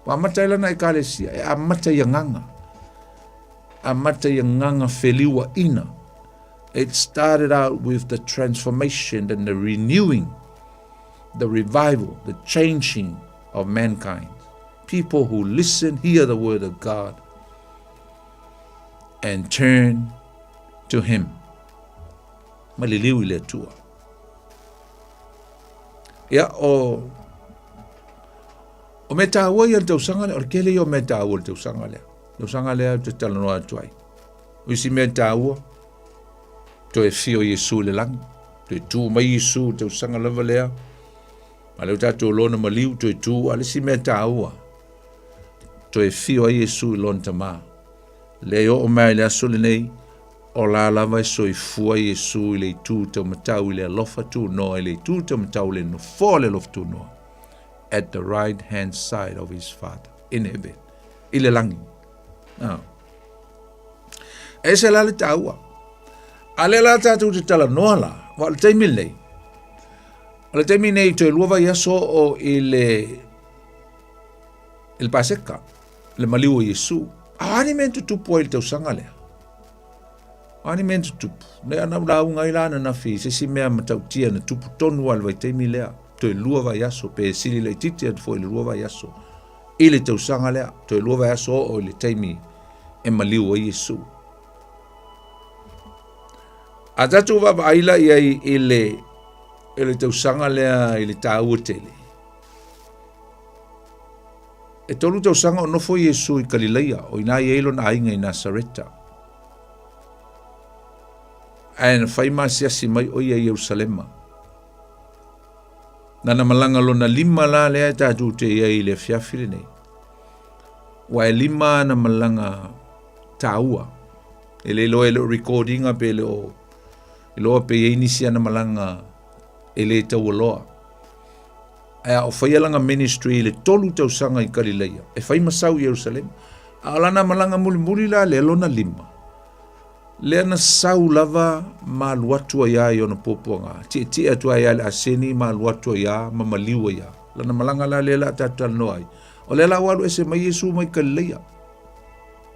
Wa amata ilana e kālesia, e amata i nganga. Amata i nganga wheliwa ina. It started out with the transformation and the renewing, the revival, the changing of mankind. People who listen, hear the word of God, and turn to Him. Maliliu ile tua. Ia o meta ua ia le tausanga lea, o kele i o meta ua le tausanga lea. Tausanga lea te talanoa atuai. Uisi meta ua, to e fio Yesu le langi. To e tu mai Yesu tausanga lava lea. Ma leo tātou lona maliu to e tū alisi mea tāua. To e fio a Yesu i lona tamā. Leo o mai le aso le nei, o la lava so i fua Yesu i le tū tau matau i le alofa tū noa, i le tū tau matau le no fō le alofa tū noa. At the right hand side of his Father, in heaven. I le langi. E se la le tāua. Ale la tātou te tala noa la, wa le taimi nei. O le taimi nei te luava Iaso o il paseka, le maliu o Iesu. Ani men tutupu ai le tausanga lea. Ani men tutupu. Ne ana lau ngai lana na fi, se si mea matautia na tupu tonu al vai taimi lea. Te luava Iaso, pe sili le titi at foi le luava Iaso. I le tausanga lea, te luava Iaso o le taimi e maliu o Iesu. A tatu wapa aila ia i le tausanga lea i le tāua tele. E tolu tausanga o nofo Iesu i Galileia, o ina i eilo na ainga i Nasareta. Aina whaima siasi mai o ia Yerusalema. Nana malanga lona lima la lea tātu te ia i le fiafile nei. Wa e lima na malanga tāua. E le lo recordinga pe le o loa pe e inisia na malanga e le tau loa. Ea o whaialanga ministry le tolu tausanga i Galileia. E whai masau Jerusalem. A lana malanga muli la le lona lima. Le ana sau lava ma luatua ia i ona poponga. Ti atua ia le aseni ma luatua ia ma maliua ia. Lana malanga la le la tatal noai. O le la walu ese mai Yesu mai Galileia.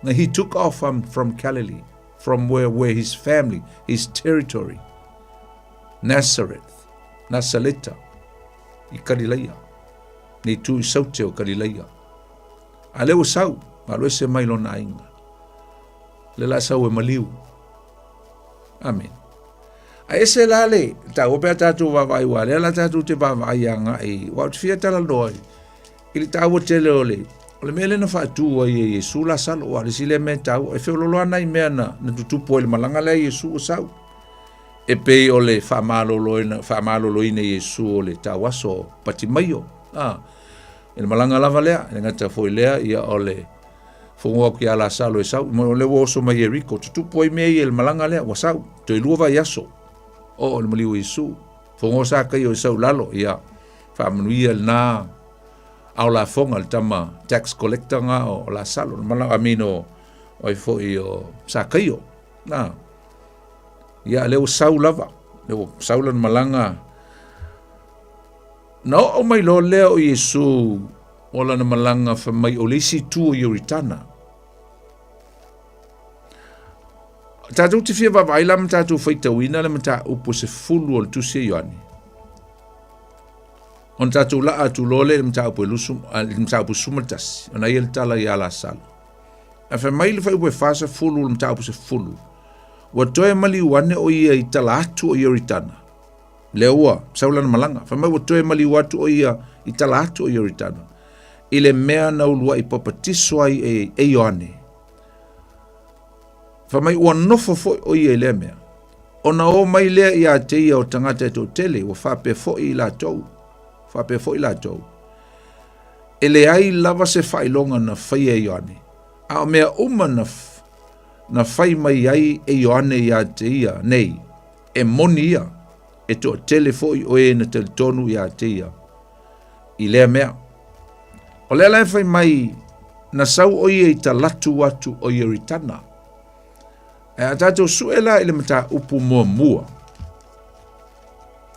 Now he took off from Galilee. From where his family, his territory, Nazareth, Nasaleta, i Galileia. Ni tu i saute o Galileia. A leo sau, ma lo ese mai lona ainga. Le la sau e maliu. Amen. A ese la le, ta opea tatu wawai wa, le la tatu te wawai anga e, wa utifia tala loi. Ili ta awa tele o le, o le mele na whaatu a Iesu la salo, o le sile me tau, e whiololoa nai mea na tutupu o le malanga le Iesu o sau. E pei o le whaamalo ina Iesu o le tau aso pati maio. E le malanga lava lea, e ngata foi lea, ia o le whungoa ki a la salo e sau, mo le woso mai Eriko, tutupu o mea i le malanga lea, wa sau, to i luava Iaso, o le maliu Iesu. Whungoa sa kai o i sau lalo, ia, whaamanuia le nā, au la fonga le tama tax collector nga o la salo malanga amino o foi o sakaio na ya leo saulava leo saulan malanga no o mai lo leo Yesu o la malanga fa mai o lisi tu o yoritana tatu te fia va ila mtatu feita wina le mta upo se fulu o tu se yoani on tatu la atu lole le mta upo lusum le mta upo sumatas ona il tala ya la sala a fa mai le fa upo fasa fulu le mta upo se fulu wa toe mali wane o ia i tala atu o yoritana leua saulan malanga fa mai wa toe mali watu o ia i tala atu o yoritana ile mea na ulua i papatiso ai e yoane fa mai ua nofo fo o ia le mea ona o mai lea ia te ia o tangata e to tele wa fa pe fo i la tou fa pe fo i la tou ele ai lava se fa ilonga na fai e yoane a mea uma na fai mai ai e yoane ia te ia nei e moni ia e to tele fo i o e na tel tonu ia te ia i lea mea o lea lai fai mai na sau o ia i ta latu watu o yoritana e a tatou suela ile mata upu mua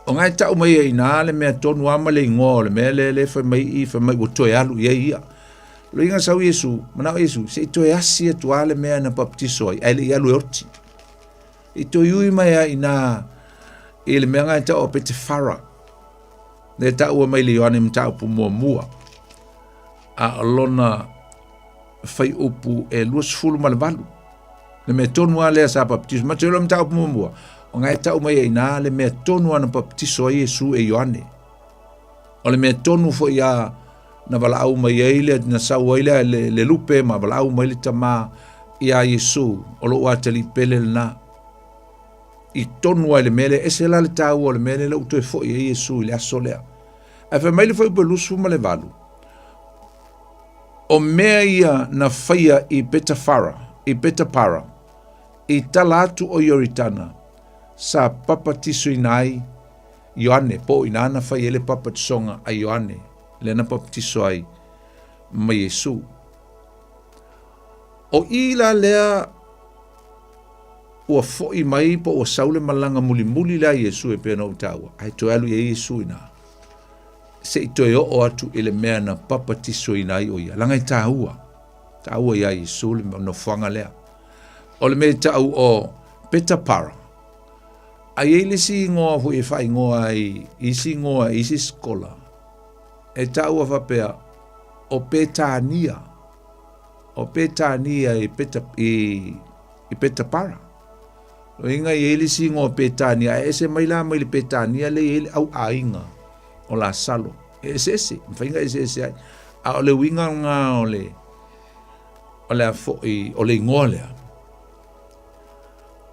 o ngai tau mai e ina le mea tonu ama le ingo le mea le fai mai o toe alu ia lo inga sau Yesu mana Yesu se toe asi e tua le mea na baptiso ai le alu e oti i to yui mai a ina ile mea ngai tau o pete fara le tau mai le yoane mta upu mua a lona fai upu e luas fulu malvalu le me tonu ale sa baptiso ma telo mta upu mua o ngai tau mai e ina le me tonu ana baptiso a Yesu e Ioane o le me tonu fo ia na valau mai ele na sau ele le lupe ma valau mai le tama ia Yesu o lo atali pele na i tonu ale mele ese la le tau o le mele le uto fo ia Yesu le asolea a fe mai le foi belusu ma le valu o mea ia na faia i Betapara i talatu o yoritana sa papatiso inai Ioane po inana fai ele papatisonga a Ioane le na papatiso ai ma Yesu o ila lea ua fo'i mai po ua saule malanga muli la Yesu e pena o taua. Ai toe alu e Yesu ina. Se i toe o atu ele mea na papatiso ina ai o ia. Langa i taua. Taua ia Yesu le no whanga lea. O le mea tau o peta para. Ai ele si ngoa hu e whai ngoa ai isi ngoa isi skola. E taua whapea o petania. O petania i peta para. O inga i ele si ngoa petania. E se maila mai le petania le ele au ainga. O la salo. E se. Mwhainga e se ai. A o le winga nga o le a foi, o le ingoa lea.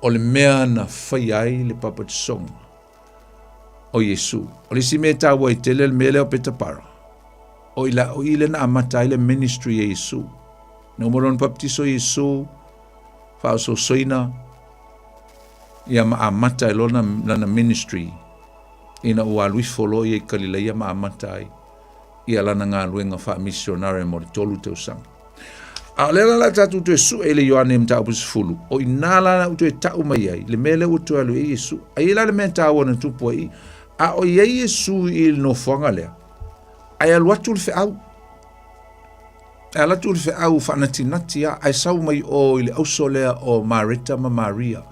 O le mea na whai ai le papatisonga. O Yesu. O le si mea tawa i tele le mea leo peta para. O ile na amata ile ministry e Yesu. Na umoron papatiso Yesu. Whao so soina. Ia ma amata ilona na ministry. Ina ua lui folo i Kalileia ma amata ai. Ia lana ngā luenga wha missionare mo le tolu te usanga. A lela la tatu tu Yesu e le Ioane mta upus fulu. O inala na utu e tau mai ai. Le mele utu alu e Yesu. A ila le mea tau wana tupu ai. A o iei Yesu i no fuanga lea. Ai alu atu le fe au. Ai alu atu le fe au whanati a. Ai sau mai o i le auso lea o Marita ma Maria.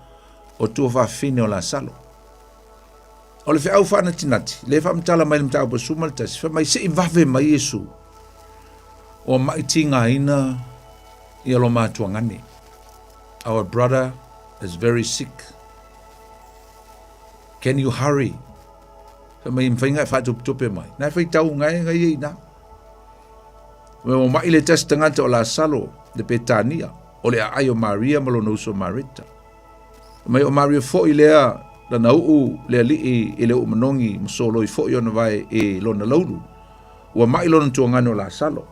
O tua whawhine o la salo. O le fe au whanati. Le whamtala mai le mta upus sumaltasi. Wha mai se i vave mai Yesu. O mai tinga ina. Ialo matuangani. Our brother is very sick. Can you hurry? Sa mai mwhainga e whatuputupe mai. Nai whai tau ngai i na. Mo mai le test tangata o la salo de Petania. O le ai o Maria malo no uso Marita. Mai o Maria fo i lea la na uu lea li i le umanongi msolo i fo i ona vai e lona laulu. Ua mai lona tuangani o la salo.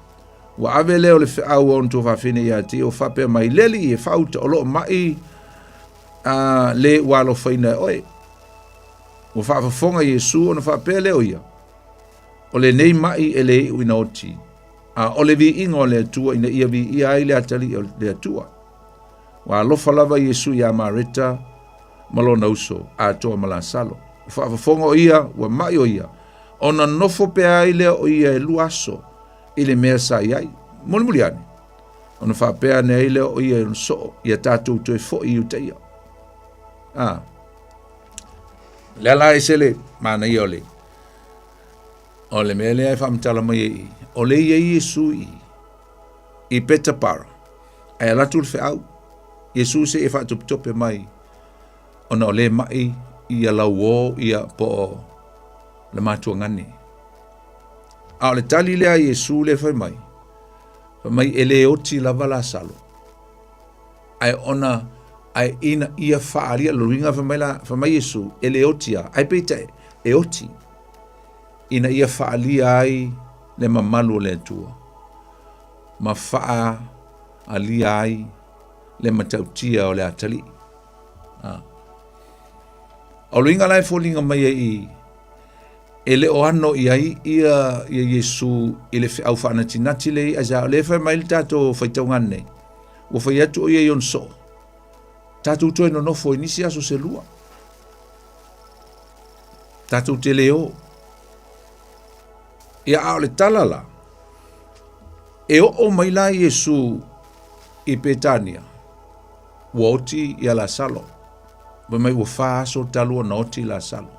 Wa ave leo le au on to fafine ia ti o fape mai leli e fauta o lo mai le walo faina oi. O fa fonga Yesu ona fape leo ia. O le nei mai ele u inoti. O le vi ingo le tua ina ia vi ia ile atali le tua. Wa lo falava Yesu ia Marita malona uso a to malasalo. Fa fonga ia wa mai o ia. Ona nofo pe ile o ia e luaso. Ile mea sa iai, muliani. Ona whapea ne ile o ia so, ia tātou tue fo i uteia. Lela e sele, mana i ole. O le mea lea e whamtala mai e. O le ia Yesu i peta para. Ai alatu le au. Yesu se e whatuputope mai. Ona o le mai ia lau ia po le matua ngani. A le tali lea Yesu le fai mai. Fai mai ele oti lava la salo. Ai ona, ai ina ia whaaria luringa fai mai Yesu, ele otia. Ai peita e oti. Ina ia whaalia ai le mamalu le tua. Ma whaa alia ai le matautia o le atali. O luinga lai fōlinga mai i ele o ano ia Yesu ile au whanatinati le aza le whai mai tato whaitaungan nei. Wa whai atu o ia ion so. Tato toi no nofo inisi aso se lua. Tato te leo. Ia ao le talala. E o mai la Yesu i Petania. Wa oti ia la salo. Wa mai wa wha aso talua na oti la salo.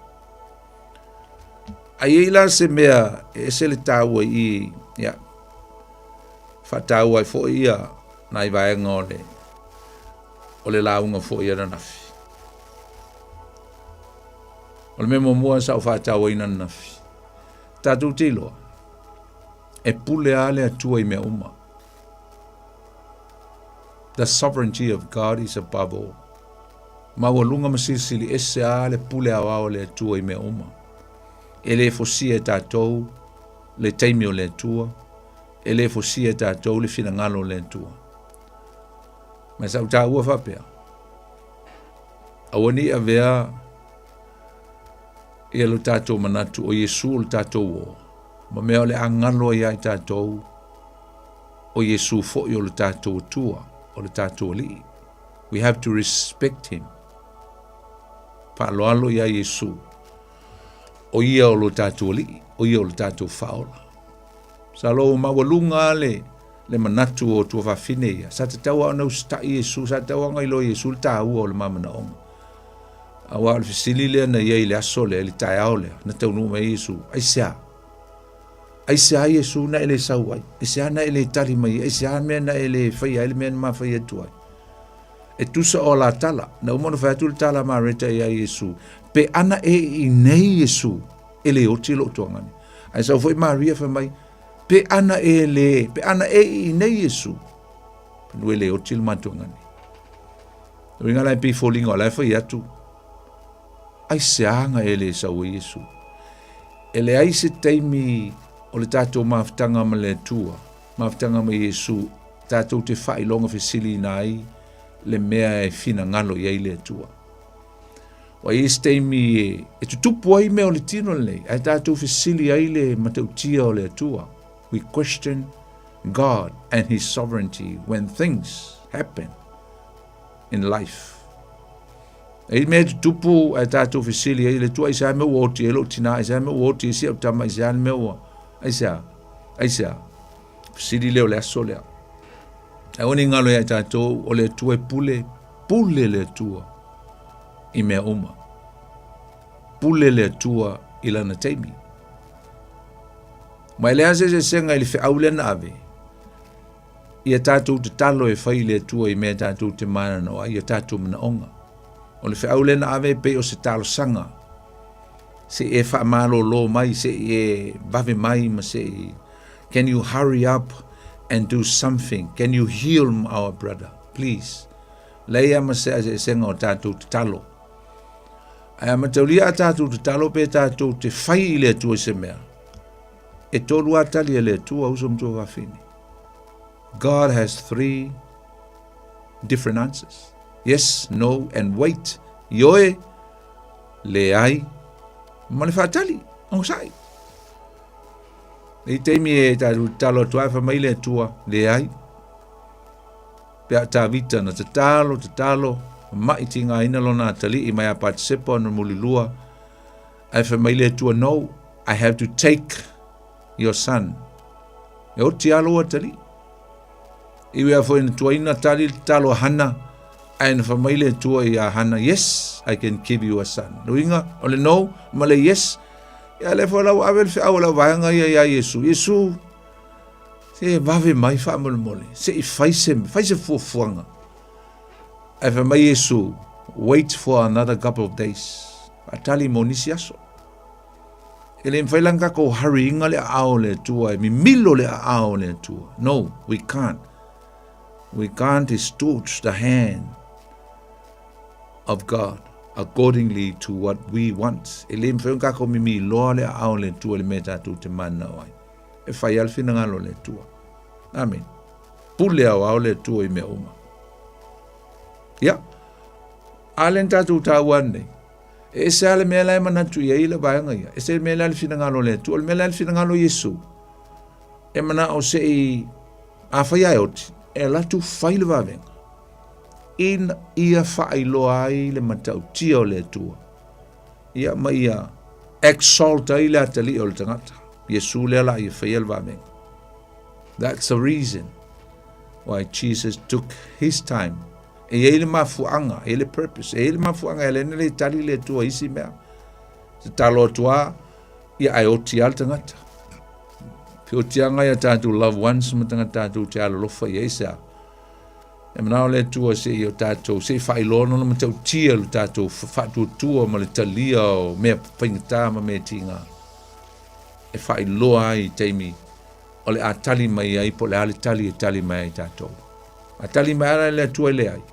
Ai la se mea e se le taua i ia whataua i fo ia na i vaenga o le launga fo ia na nafi. O le memo mua sa o whataua i na nafi. Tatu tilo e pule ale atua i mea uma. The sovereignty of God is above all. Mawalunga masisili ese ale pule awao le atua i mea uma. Ele fosia tātou le taimi o le tua. Ele fosia tātou le finangalo le tua. Mas au tā ua whapea. Awani a vea e alo tātou manatu o Yesu o tātou o. Ma mea o le angalo ia i tātou o Yesu fo i o le tātou tua o le tātou li. We have to respect him. Pa'aloalo ia Iesu. O ia o lo tātou li, o ia o lo tātou whaola. Sa lo mawalunga le manatu o tua whawhine ia. Sa te tau au nau sta Iesu, sa te tau anga ilo Iesu le tāua o le mamana onga. A wā le fisili lea na ia i le aso lea, le tae ao lea, na tau numa Iesu. Ai sea Iesu na ele sau ai. Ai sea na ele tali mai, ai sea mea na ele whaia, ele mea na maa whaia tuai. E tusa o la tala, na umona whaiatu le tala maa reta ia Iesu. Pe ana i nei Iesu, ele oti lo tuangani. Ai sau foi Maria wha mai, pe ana i nei Iesu. Penu ele oti le matuangani. Ringa lai pi folingo alai whaiatu. Ai seanga ele sau Iesu. Ele ai se teimi o le tātou mawhitanga ma le tua, mawhitanga ma Iesu, tātou te whailonga whesili nai, le mea e fina ngalo i eile tua. Wa i steimi e tutupu ai mea o le tino lei, ai tātou whesili eile matautia o le tua. We question God and His sovereignty when things happen in life. E mea tutupu ai tātou whesili eile tua, i sa mea uoti e lo tina, i sa mea uoti e si au tama, i sa mea ua. Ai sea, whesili leo le aso lea. Ai oni ngalo ia tātou o le tua e pule le tua i mea uma. Pule le tua i lana teimi. Mai lea se senga i le whiaule na ave. Ia tātou te talo e whai le tua i mea tātou te mana noa, ia tātou mana onga. O le whiaule na ave pe o se talo sanga. Se e wha malo lo mai, se e bave mai ma se e. Can you hurry up and do something? Can you heal our brother, please? Leia ma se senga o tātou te talo. Ai ama taulia a tātou te talo pe tātou te whai i le tua se mea. E tolu atali e le tua usam tua whawhine. God has 3 different answers. Yes, no, and wait. Ioe, le ai, mane whaatali, ang sai. I teimi e tātou talo tuai whamai le tua, le ai. Pea tā vita na te talo, mai tinga ina lona tali i mai a participa na mulilua. Ai whamai le tua, no, I have to take your son. E o ti alo a tali. Iwe a fwoi na tua ina tali talo hana. Ai na whamai le tua i a hana, yes, I can give you a son. Nuinga, ole no, male yes. Ia le fo lau avel fe au lau vaanga ia Iesu. Iesu, se vave mai wha mole. Se I faise fuafuanga. Ai wha mai Iesu, wait for another couple of days. Atali monisi aso. Ele mwhailanga ko hurry inga le ao le tua, mi milo le ao le tua. No, we can't. We can't stretch the hand of God accordingly to what we want. Ele mwhailanga ko mi loa le ao le tua le meta tu te mana wai. E whai alfina ngalo le tua. Amen. Pule ao le tua I mea uma. Ya. Alen tatu tauan nei. E se ale mea lai manatu ia ila vaianga ia. E se mea lai fina ngalo le tua. Mea lai fina ngalo Iesu. E mana o se I a whai ai oti. E la tu whai le vavenga. In ia whai loa ai le matau tia o le tua. Ia ma ia exalta I le atali o le tangata. Iesu le ala ia whai le vavenga. That's the reason why Jesus took his time. E ele mafuanga, ele purpose, ele mafuanga, ele nele tali le tua isi mea. Se talo tua, ia ai oti al tangata. Pe o tianga ia tātou loved ones, matanga tātou te alolofa ia isa. E manao le tua se i o tātou, se whailono na matau tia lo tātou, whatu tua ma le talia o mea whaingata ma mea tinga. E whailoa ai teimi, o le a tali mai ai, po le ale tali e tali mai ai tātou. A tali mai ara le tua le ai.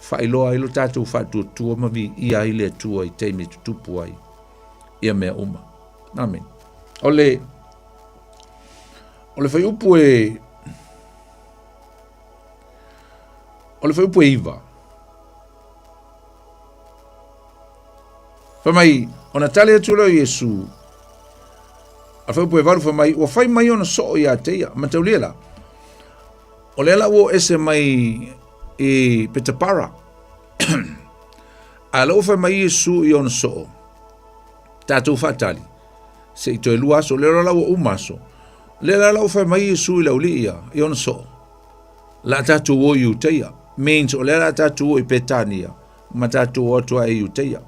Whailoa ai lo tātou whatu tua ma vi I ai le tua I teimi tutupu ai. Ia mea uma. Amen. Ole whai upu e iwa. Whamai, ona tali atu leo Iesu. A whai upu e waru whamai, ua whai mai ona soo ia teia, mataulia la. O le ala o ese mai I Petapara. Ala ufa mai Yesu i ona so. Tātou whatali. Se i toi lua so, lera lau umaso. Lera lau ufa mai Yesu i lau li ia, i ona so. La tātou o i uteia. Means o lera tātou o i petania. Ma tātou o atua i uteia.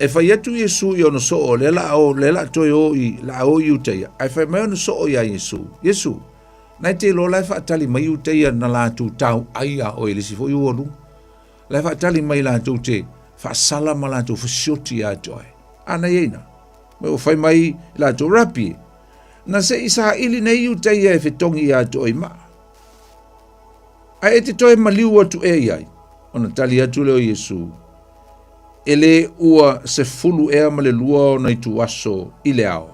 E whai atu Yesu i ona so o, lela toi o i, la o i uteia. Ai whai mai ona so o i a Yesu. Yesu, nai te lo lai whaatali mai uteia na lātou tau aia o i lisi fo i uolu. Lai whaatali mai lātou te whaasala ma lātou whasioti a toi. Ana yeina. Me o whai mai lātou rapi. Na se isa ili nei uteia e whetongi a toi ma. Ai e te toi maliu atu e iai. Ona tali atu leo Yesu. Ele ua se fulu ea ma le lua o nei tu aso i le ao.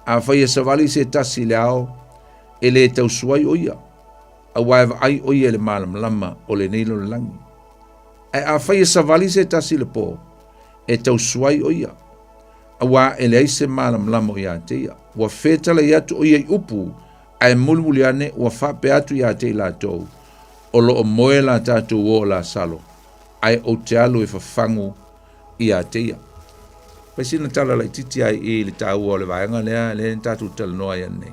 A whai e savali se tasi i le ao. Ele e tau suai o ia. A waiva ai o ia le malam lama o le neilo le langi. A whai e savali se tasi le po. E tau suai o ia. A wā ele ai se malam lama o ia te ia. Wa whetala i atu o ia i upu. A e mulmuli ane wa whape atu i a te la tau. O lo o moe la tātou o la salo. Ai o te alu e whafangu i a te ia. Paisina tala lai titi ai i le tāua o le vaenga lea, le tātou tala noa ia nei.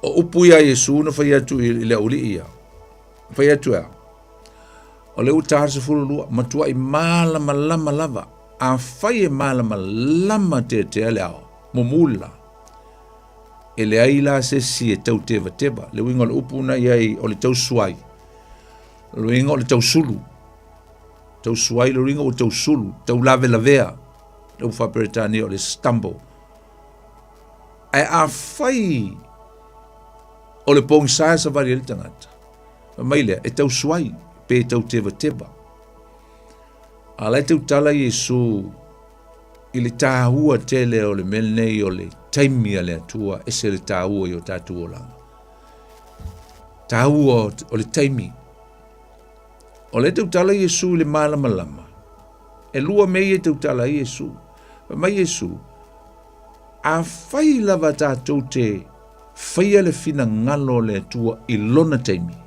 O upu ia Yesu na whai atu i le uli ia. Whai atu ea. O le utāra se fulu lua, matua i malama lama lava. A whai e malama lama te ale ao. Momula. E le ai la se si e tau teva teba. Le winga le upu na iai o le tau suai. Le winga o le tau sulu. Tau suai le winga o tau sulu. Tau lave lavea. Le ufa peretani o le stumble. Ai a whai o le pong sae sa vari ele tangata. Maile, e tau suai. Pe tau teva teba. A lai tau tala Yesu i le tāhua tele o le melnei o le taimia le atua e se le tāhua i o tātua o langa. Tāhua o le taimi. O le tau tala Yesu i le malama lama. E lua mei e tau tala Yesu. Mai Yesu, a whai lava tātou te whaia le fina ngalo le atua i lona taimi.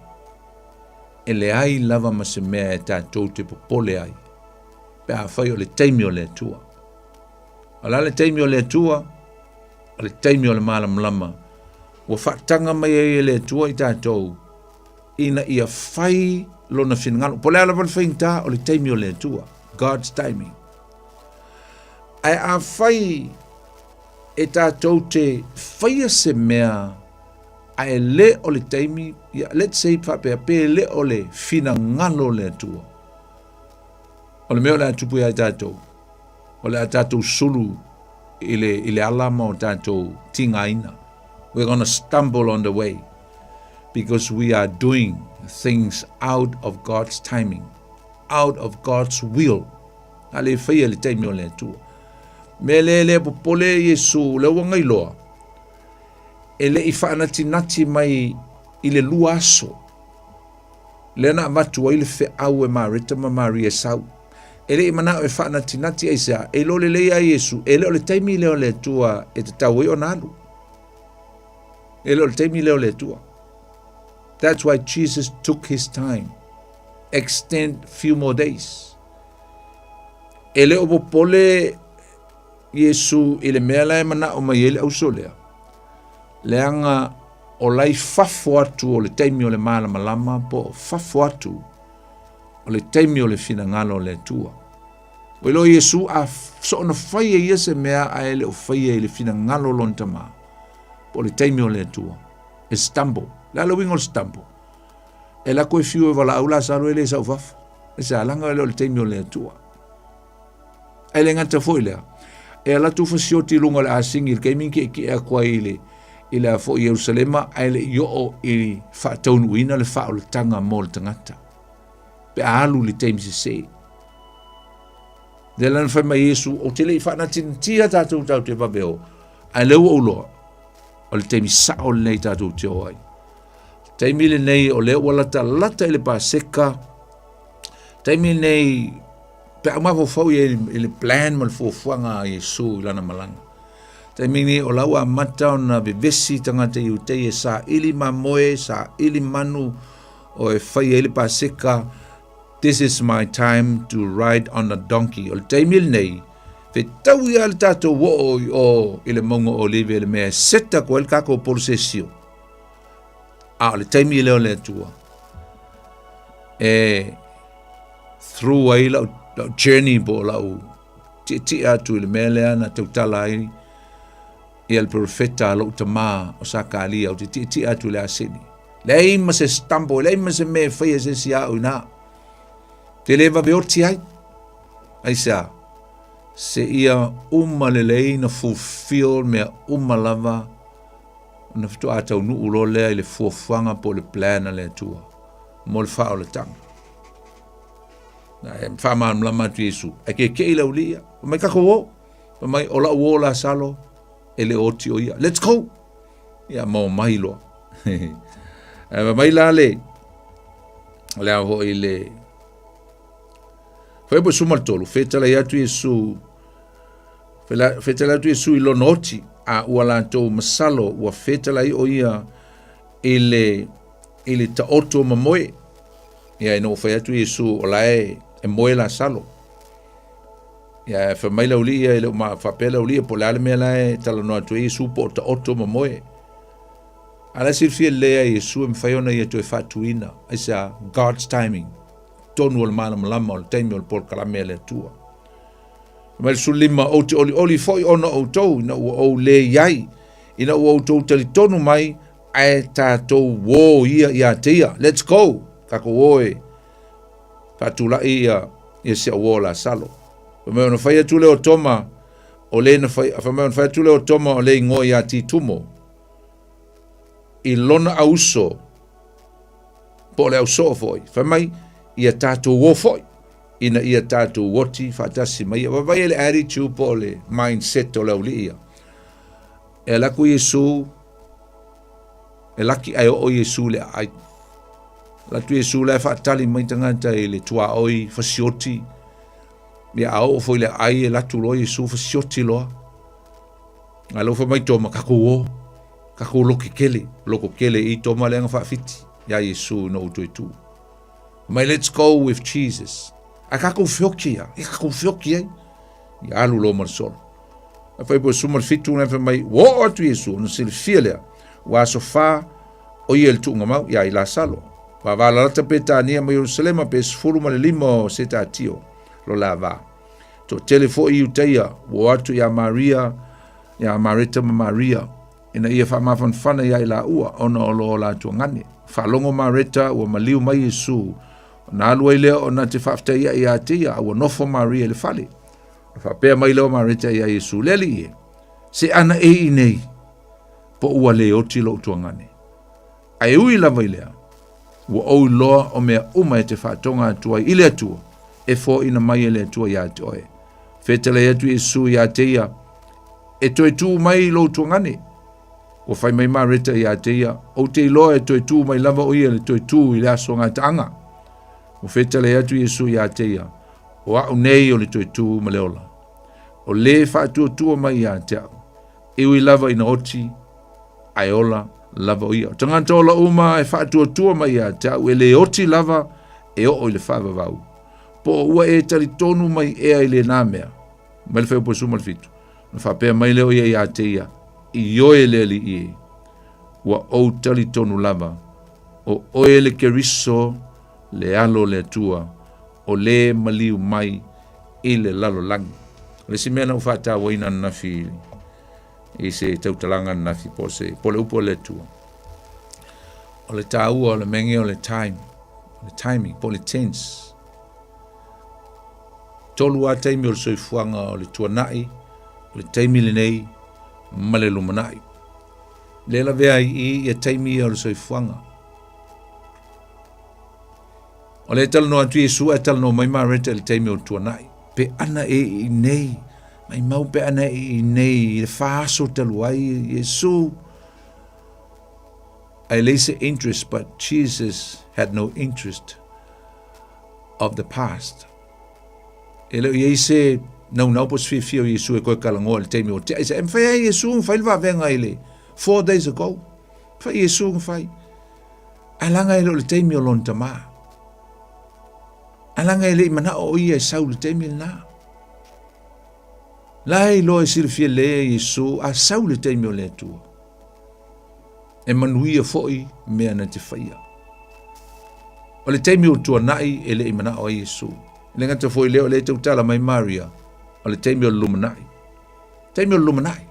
E le ai lava ma se mea e tātou te popole ai. Pe a whai o le taimi o le atua. Ala le taimi o le atua, o le taimi o le malam lama, ua whaatanga mai e le atua i tātou, ina ia whai lona whinangalo. Po le ala wale whaingta o le taimi o le atua, God's timing. Ai a whai e tātou te whaia se mea, a e le o le taimi, let's say whapea pe le o le whinangalo le atua. O le mea o le atupu ia i tātou. O le tātou sulu i le alama o tātou tingaina. We're going to stumble on the way because we are doing things out of God's timing, out of God's will. Ale whaia le taimi o le atua. Me le popole Yesu le wanga iloa. E le i whaanatinati mai i le lua aso. Le na matua i le whe au e marita ma Maria sau. E le i mana o e whaanatinati ai sea. E lo le leia Yesu. E le o le taimi leo le tua e te tau o nalu. E le o le taimi leo le tua. That's why Jesus took his time. Extend few more days. E le o popole Yesu i le mea lai mana o mai ele au solea. Leanga o lai fafo atu o le taimi o le malama lama po fafo atu o le taimi o le finangalo o le tua. O ilo Yesu a so na whaia ia se mea a ele o whaia i le finangalo lontama po le taimi o le tua. E stumble. La lo wingo stumble. E la koe fiu e wala au la saro ele sa ufafu. E sa alanga ele o le taimi o le tua. E le ngata fo ilea. E ala tu fasioti lunga le asingi il keimingi ki e kwa ile a fo Yerusalema a ele yo o i fa taunu ina le fa o le tanga mo le tangata. Pe alu le taimi se se. De lan fa ma Yesu o tele i fa na tintia tātou tau te babeo. A leo o loa. O le taimi sa o le nei tātou te oai. Taimi le nei o leo lata ele pa seka. Taimi nei pe ama fo fau e le plan mal fo fuanga Yesu lana malanga. Taimini o laua mata ona bevesi tangata i utei e sa ili mamoe, sa ili manu o e whai ele paseka This is my time to ride on a donkey. O le taimil nei, fe tau ia le tatou o i le mongo o liwe le mea seta ko el kako polsesio. A le taimil o le atua. Through ai lau journey po lau ti atu i le mea lea na tautala ai ia le profeta lau tamā o sakalia o ti atu le asini. Lei ma se stampo, lei ma se me fai se si au ina. Te leva veorti ai. Ai sa, se ia lei na fulfill mea lava na fitu atau nu ulo lea i le fuafuanga po le plana le atua. Mo le whao le tanga. Na e whaama mlama tu Yesu. E ke ila ulia. Mai kako wo. Mai ola uo la salo. E le oti o ia. Let's go. Ia mo mai loa. Mai la le. Le aho i le. Fai po sumal tolu. Fetala ia tu Yesu. Fetala tu Yesu i lo noti. A ua lantou masalo. Ua fetala i o ia. I le ta oto mamoe. Ia e no fai atu Yesu o lae e moe la salo. Ia e fa mai laulia e leo ma fa pela ulia po le mea lae tala no atu Yesu po ta oto mamoe. Ala sirfia lea Yesu e mwhaiona i atu e fatuina. Aisa God's timing. Tonu o le mana malama o le taimi o le por kalamea le atua. Mai le sulima o te oli foi ona o tou ina ua o le iai. Ina ua o tou tali tonu mai ai tātou wō ia tia. Let's go. Kako woe patula ia se o la salo. Me ona fai atu le o toma o le na fai fa me ona fai atu le o toma o le ngo ia ti tumo. I lona auso po le auso foi. Fa mai ia tatu wo foi. Ina ia tatu woti fatasi mai va vai le attitude po le mindset o le ulia. E la ku Yesu e laki ai o Yesu le ai. La tu Yesu le fa tali mai tangata i le tua oi fasioti. Ia au foi le ai e la tu lo Yesu fasioti loa. Alo fa mai toma kako wo. Kako loko kele i toma le nga fa fiti. Ya Yesu no tu. Mai let's go with Jesus. A kako fiokia. I kako fiokia. Ia alu lo marsol. A fai po sumar fitu na fa mai wo atu Yesu no sil fielea. Wa sofa o el tu ngamau ia i la salo. Va la tapetania ma Jerusalema pe sfuru ma le limo seta tio lo lava. To telefo i uteia wo atu ya Maria ya Marita ma Maria ina ia fa mafan fana ya ila ua ona o lo la tu ngani. Fa longo Marita o maliu mai Yesu na alua ile ona te fafta ia tia o nofo Maria le fale. Fa pe mai lo Marita ya Yesu leli se ana e nei po ua le oti lo tu ngani. Ai ui lava ilea. Wa o loa o mea uma e te whatonga atua ile atua e fo ina mai ele atua ia te oe. Fetele atu Yesu ia te ia e toi tu mai lo tuangane. O fai mai mareta ia te ia o te iloa e toi tu mai lava o ia le toi tu i le aso ngā taanga. O fetele atu Yesu ia te ia o au nei o le toi tu ma leola. O le whaatua tua mai ia te au. E ui lava ina oti aiola lava o ia. Tangata ola uma e whaatua mai ia te au e le oti lava e o le whaava vau. Po ua e tali tonu mai ea i le nāmea. Mai le whao sumal fitu. Na whapea mai leo ia te ia. I oe le li i. Ua o tali tonu lava. O oe le keriso le alo le tua. O le maliu mai i le lalo langi. Le si mea na ufata waina nafi i se tautalanga nafi po se po le upo le tua. O le taua o le mengi o le time. Le timing, po le tense. Tolu a taimi o le soifuanga o le tuanai, o le taimi le nei, ma le lumanai. Le la vea i taimi o le soifuanga. O le tala no atu Yesu e tala no mai mareta le taimi o le tuanai. Pe ana i nei, mai mau pe ana i nei, le faso talu ai Yesu. I lace interest, but Jesus had no interest of the past. Ele ia se não pos fio Yesu e koe kalango le teimi o te aisa. E mwhai ai Yesu mwhai lwa venga ele 4 days ago. Mwhai Yesu mwhai. Alanga ele le teimi o lon tama. Alanga ele mana o ia sau le taimi na. Lai lo e silfia le Yesu a sau le taimi o le tua. E manuia foi mea na te whaia. O le taimi o tua nai ele i mana o Yesu. Le ngata foi leo le tautala mai Maria. O le taimi o lumanai. Taimi o lumanai.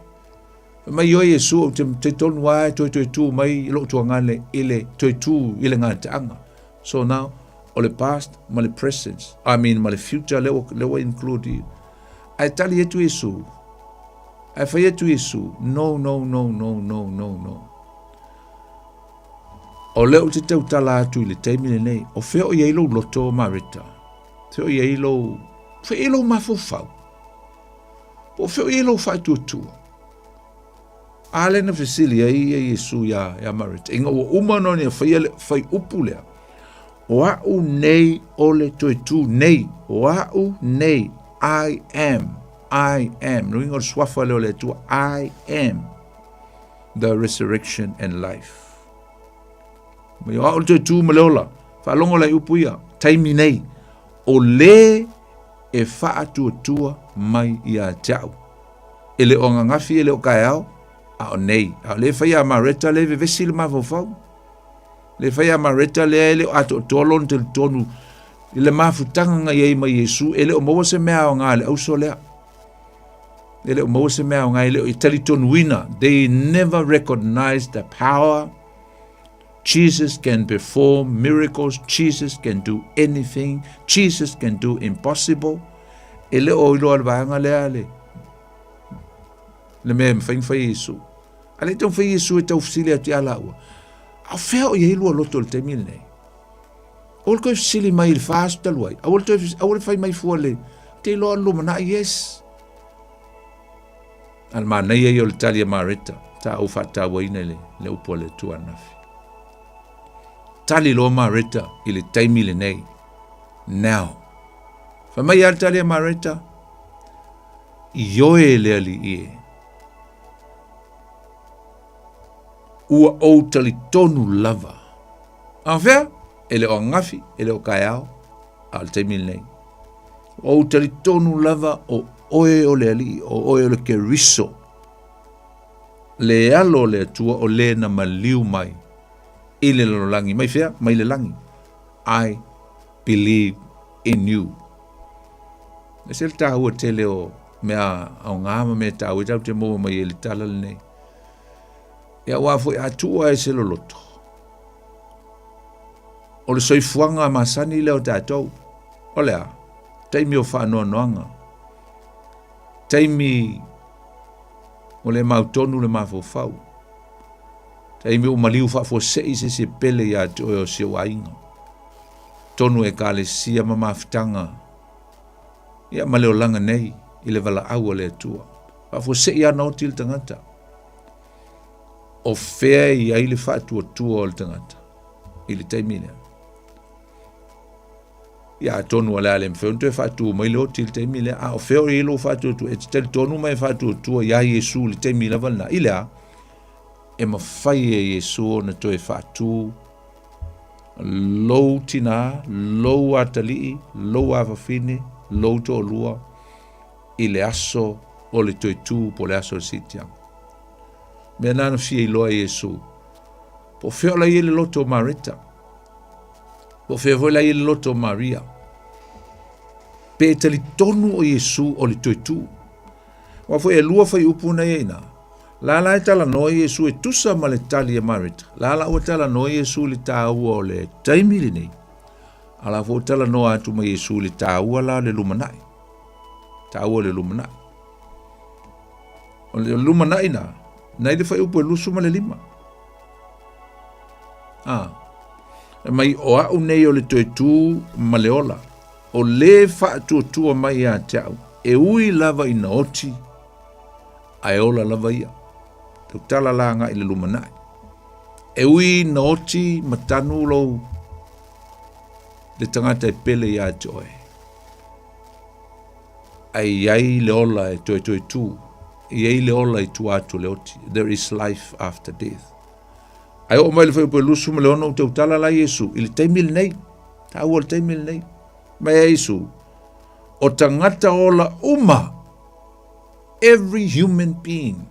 Mai o Yesu o te tonu ai toi tu mai lo tua ngale ile toi tu ile ngata anga. So now o le past ma le present. Ma le future leo include you. Ai tali etu Yesu. Ai fai etu Yesu. No. O leo te tautala atu i le taimi le nei. O feo i eilo loto marita. Feo i eilo mafofau. O feo i eilo fai tuatua. Ale na fesili ai Yesu ya marita. Inga ua umano ni fai upu lea. Wa'u nei ole toi tu nei. Wa'u nei. I am. Nuingo swafa leo le tua. I am the resurrection and life. Mai wa'u toi tu maleola. Whaalongo lai upu ia. Taimi nei. O le e wha tua mai ia tau. Ele o ngangafi ele o kai au. A o nei. A le whaia mareta le vevesi le mafofau. Le whaia mareta le ele o ato tolon te tonu. Ile mafutanga nga yei mai Yesu. Ele o maua se mea o ngā le au solea. Ele o maua se mea o ngā ele o itali tonu wina. They never recognize the power. Jesus can perform miracles. Jesus can do anything. Jesus can do impossible. Ele o ilo alvaanga le ale. Le mea mwhaingwhai Yesu. Ale tau whai Yesu e tau fsili ati ala ua. Au whea o ye ilua loto le temile nei. Awal koe fsili mai il faasu taluai. Awal whai mai fua le. Te iloa lumana yes. Alma nei e o le talia mareta. Ta au whata waina le upua le tua nafi. Tali loa mareta i le taimile nei. Now. Wha mai al talia mareta. Ioe le ali ie. Ua o tali tonu lava. Awhea, ele o ngafi, ele o kaiao, al taimile nei. O tali tonu lava o oe o le ali, o oe o le ke riso. Le alo le tua o le na maliu mai. Ile lo langi, mai fea, mai le langi. I believe in you. E se le tahua tele o mea au ngama mea tahua, tau te mua mai ele tala le nei. Ia wafo e atua e se loloto. O le soifuanga masani leo tātou. O lea, taimi o whaanoa noanga. Taimi o le mautonu le mafofau. Taimi o maliu whafo sei se pele ia te o se wainga. Tonu e ka le sia mamafitanga. Ia maleo langa nei, i le vala au le atua. Whafo sei ia nau til tangata. O fea i aile whaatua tua o le tangata. I le taimile. Ia tonu ala ale mwheuntu e whaatua mai leo til taimile. A o fea o ilo whaatua tua. E te tali tonu mai whaatua tua ia Yesu le taimile valna. I lea. E mawhai e Yesu o na toe whaatua. Lou tina, lou atalii, lou awawhine, lou to lua. I le aso o le toi tu po le aso le sitiang. Mea nana fia i loa Yesu. Po feo la i le loto Marita. Po feo la i le loto Maria. Pe tali tonu o Yesu o le toitu. Wa fo e lua fai upuna ina. La e tala no Yesu e tusa ma le tali e Marita. La o tala no Yesu le tāua o le taimili nei. Ala fo tala no atu ma Yesu le tāua la le lumanai. Tāua le lumanai. O le lumanai na. Nai le fai upo e lusu ma le lima. Mai o au nei o le toitu ma le ola. O le fa tua mai a tau. E ui lava ina oti. Ai ola lava ia. Te tala langa i le lumanai. E ui na oti matanu lou. Le tangata e pele ia joe. Ai le ola e toitu. Iei le ola i tu atu le oti. There is life after death. Ai o mai le fai upo e lusu ma le ono te utala la Yesu. I le taimile nei. Ta ua le taimile nei. mai Yesu, o tangata o la uma, every human being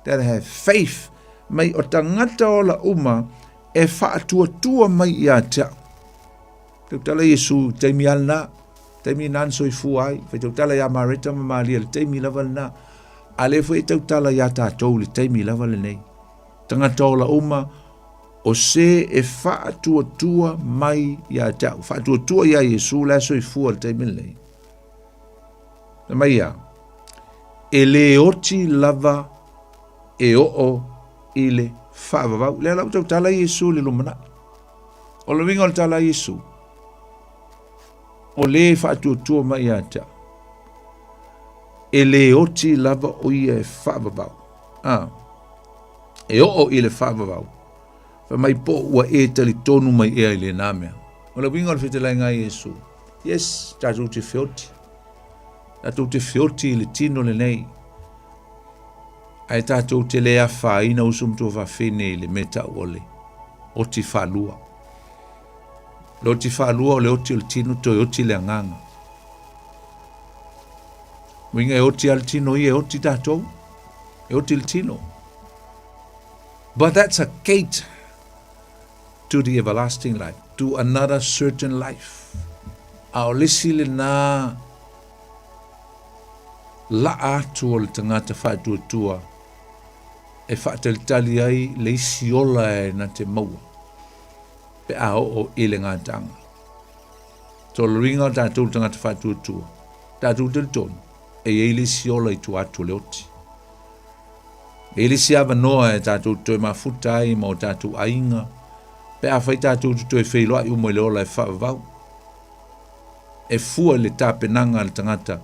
that have faith, mai o tangata o la uma, e whaatua mai ia tau. Tau tala Yesu, teimi alna, teimi nan soi fuai, whai tau tala ia mareta mamalia, le teimi lava na, ale fwai tau tala ia tātou, le teimi lava le nei. Tangata o la uma, o se e whaatua mai ia tau, whaatua ia Yesu, la soi fua le teimi le nei. Na mai ia, e le oti lava e o ile whaavavau. Lea lau tau tala Yesu le lumana. O le winga o tala Yesu. O le whaatuatua mai ata. E le oti lava o ia e whaavavau. E o ile whaavavau. Wha mai po ua e tali tonu mai ea ile nāmea. O le winga o le whitelai ngā Yesu. Yes, tātou te whioti. Tātou te whioti le tino le nei. Ai tātou te lea whaina usum tō whawhene le meta ole. O ti whalua. Le o ti whalua o le oti o le tino to e oti le anganga. Winga e oti al tino i e oti tātou. E oti le tino. But that's a gate to the everlasting life. To another certain life. A o lesi le nā la atu o le tangata whātua e whaatalitali ai le isi ola e na te maua. Pe a o ele ngā tanga. So le ringa tātou tangata whātua. Tātou te tonu. E ele isi ola i tu atu le oti. E ele si awa noa e tātou toi mafuta ai ma o tātou ainga. Pe a whai tātou toi whailoa i umo le ola e whaavau. E fua le tāpenanga le tangata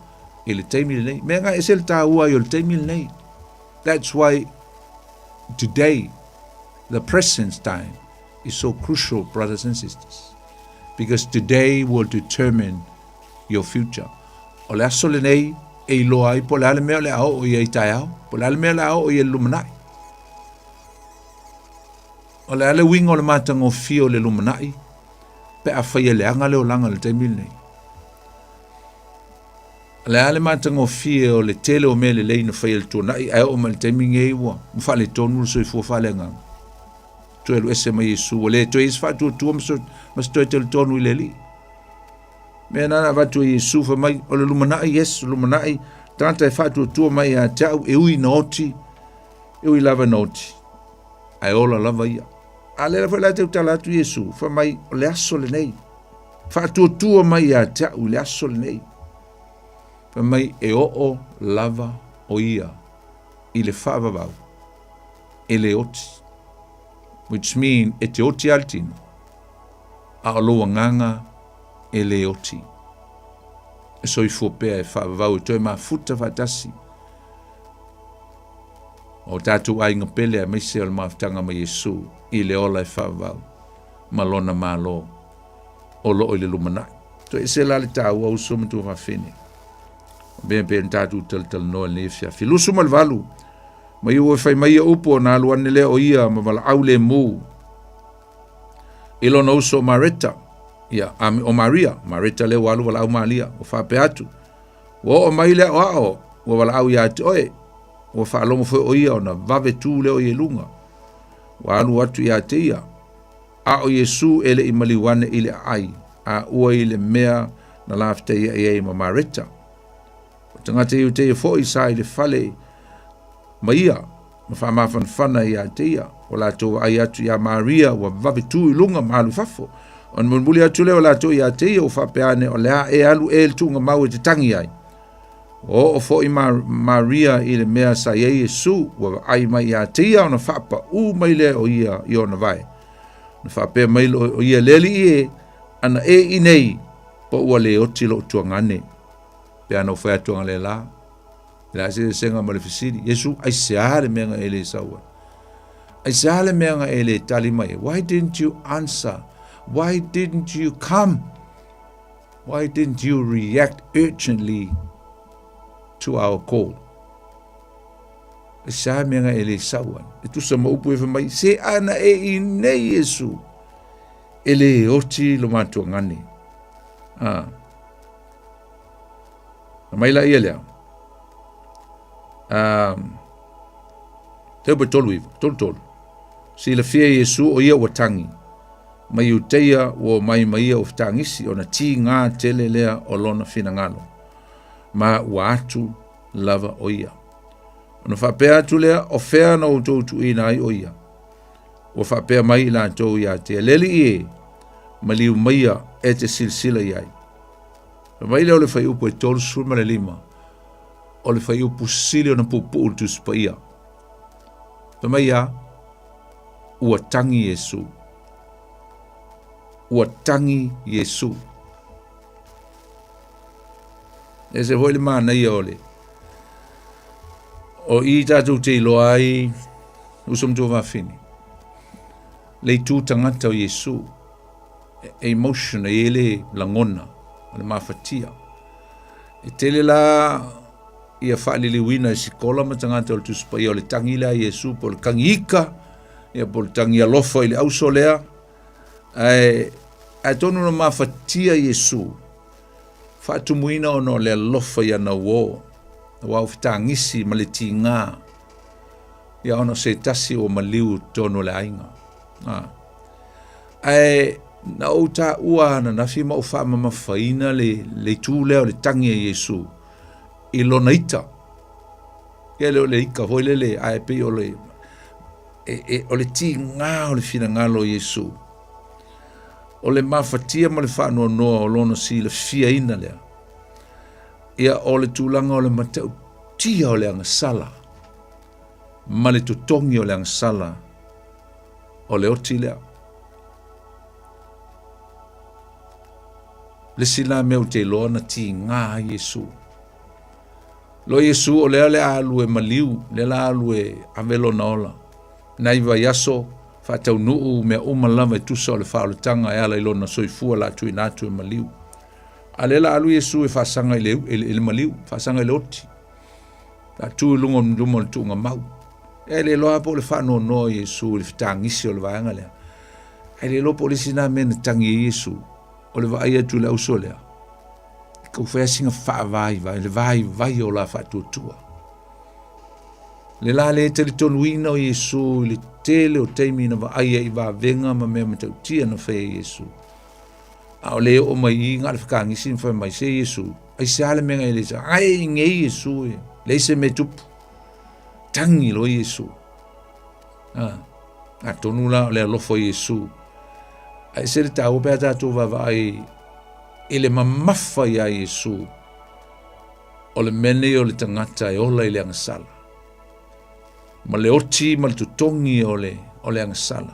i le teimi le nei. Mea ngā esel tā ua i o le teimi le nei. That's why today, the present time is so crucial, brothers and sisters. Because today will determine your future. O le aso le nei, e ilo ai, po le ale mea le ao o i tai ao, po le ale mea le ao o i lumanai. O le ale winga o le matanga o fio le lumanai, pe a whaia le anga leo langa le teimi le nei. Le ale matanga o fie o le tele o mele leina whai le tōnai, ai o ma le teimi ngei ua, mwha le tōnu so i fua whale ngang. Toi lu ese mai Yesu, o le toi isi whātua tua mas toi te le tōnu i le li. Mea nana whātua Yesu wha mai, o le lumanai, yes, lumanai, tanta e whātua tua mai a tau, e ui na oti, e ui lava na oti. Ai ola lava ia. A le lawa la te utala atu Yesu, wha mai o le aso le nei. Whātua tua mai a tau, le aso le nei. Mai e o lava o ia i le whaavavau e le oti, which mean e te oti altino a o loa nganga e le oti e so i fuapea e whaavavau e toi maa futa whatasi o tātou ainga pele a meise o le maafutanga ma Yesu i le ola e whaavavau malona malo o lo o le lumanai to e se la le tāua usum tu whawhene ben tātou tal no le fia filusu mal valu mai o fai mai upo na lu anele o ia ma val aule mu ilo no so mareta ia o Maria le walu val au malia o fa peatu o mai le o val au ia oe o fa longo foi o ia ona vave tu le o ye lunga walu atu ia te ia a o Yesu ele imaliwane ile ai a ua ile mea na lafte ia ma mareta tangata iu te fo i sai le fale maia ma fa ma fana ia te ia o la to ai atu ia Maria wa vavitu i lunga malu fafo on mulmuli atu le o la to ia te ia o fa peane o lea e alu e le tunga mau e te tangi ai o fo i Maria i le mea sa ia Yesu wa ai mai ia te ia ona fapa u mai le o ia i ona vai na fa pe mai o ia leli e ana e inei po ua le oti lo tuangane pe ano foi atuanga le la se senga malefisiri Yesu ai seale menga ele sawa ai seale menga ele tali mai why didn't you answer why didn't you come why didn't you react urgently to our call ai seale menga ele sawa e tu sama upu e mai se ana e ine Yesu ele oti lo matuangane Mai la ia lea. Teu betolu iwa, tolu. Si la fia Yesu o ia ua tangi. Mai uteia o mai ia o ftangisi o na ti ngā tele lea o lona fina ngalo. Ma ua atu lava o ia. O na whapea atu lea o whea na o tōtu ina ai o ia. O whapea mai la tō ia te leli ie ma liu maia e te silsila iai. Mai leo le whai upo e tolu surma le lima. O le whai upo sili o na pupu ultus pa ia. Mai ia ua tangi Yesu. Ua tangi Yesu. E se hoi le mana ia ole. O i tātou te iloa ai usam tō wawhini. Le tū tangata o Yesu. Emotion e ele langona. Le mawhatia. E tele la ia whaali wina e sikola ma tangata o le tuspa ia o le tangi la Yesu po le kangika. Ia po le tangi alofa i le ausolea. Ai tonu na mawhatia Yesu. Whaatumuina o no le alofa ia na wo. Wau whitangisi ma le ti ngā. Ia ono se tasi o maliu tono le ainga. Ai na o ta ua na nafi ma o whaama mawhaina le tū leo le tangi a Yesu. I lona ita. Ia leo le ika hoi le ai pe o le o le ti ngā o le fina ngalo Yesu. O le mawhatia ma le whanua noa o lona si le fia ina lea. Ia o le tūlanga o le matau tia o le angasala. Ma le tutongi o le angasala. O le oti lea. Le sila meu te loa na ti ngā Yesu. Lo Yesu o lea le alu e maliu, le la alu e avelo na ola. Na iwa yaso, whatau nuu mea umalama e tusa o le whaaletanga e ala ilona soifua la tui natu e maliu. A le la alu Yesu e whaasanga i le maliu, whaasanga i le oti. La tui lunga mduma le tuunga mau. E le loa po le whanua noa Yesu, le whitangisi o le vaanga lea. E le loa po le sina mena tangi Yesu, o le vaai atu le ausolea. Kau whea singa whaavai vai, le vai o la whaatuatua. Le la le te le tonuina o Yesu, le tele o teimi na vaai e va venga ma mea matautia na whea Yesu. A o le o mai i ngā le whakangisi na whea mai se Yesu. Ai se ale menga e le sa, ai ngei Yesu e, le se me tupu. Tangi lo Yesu. A tonu la le alofo Yesu. Ai se le tau pēr tātou vavai i le mamafa ia Yesu. O le mene o le tangata e ola i le angasala. Ma le oti ma le tutongi o le angasala.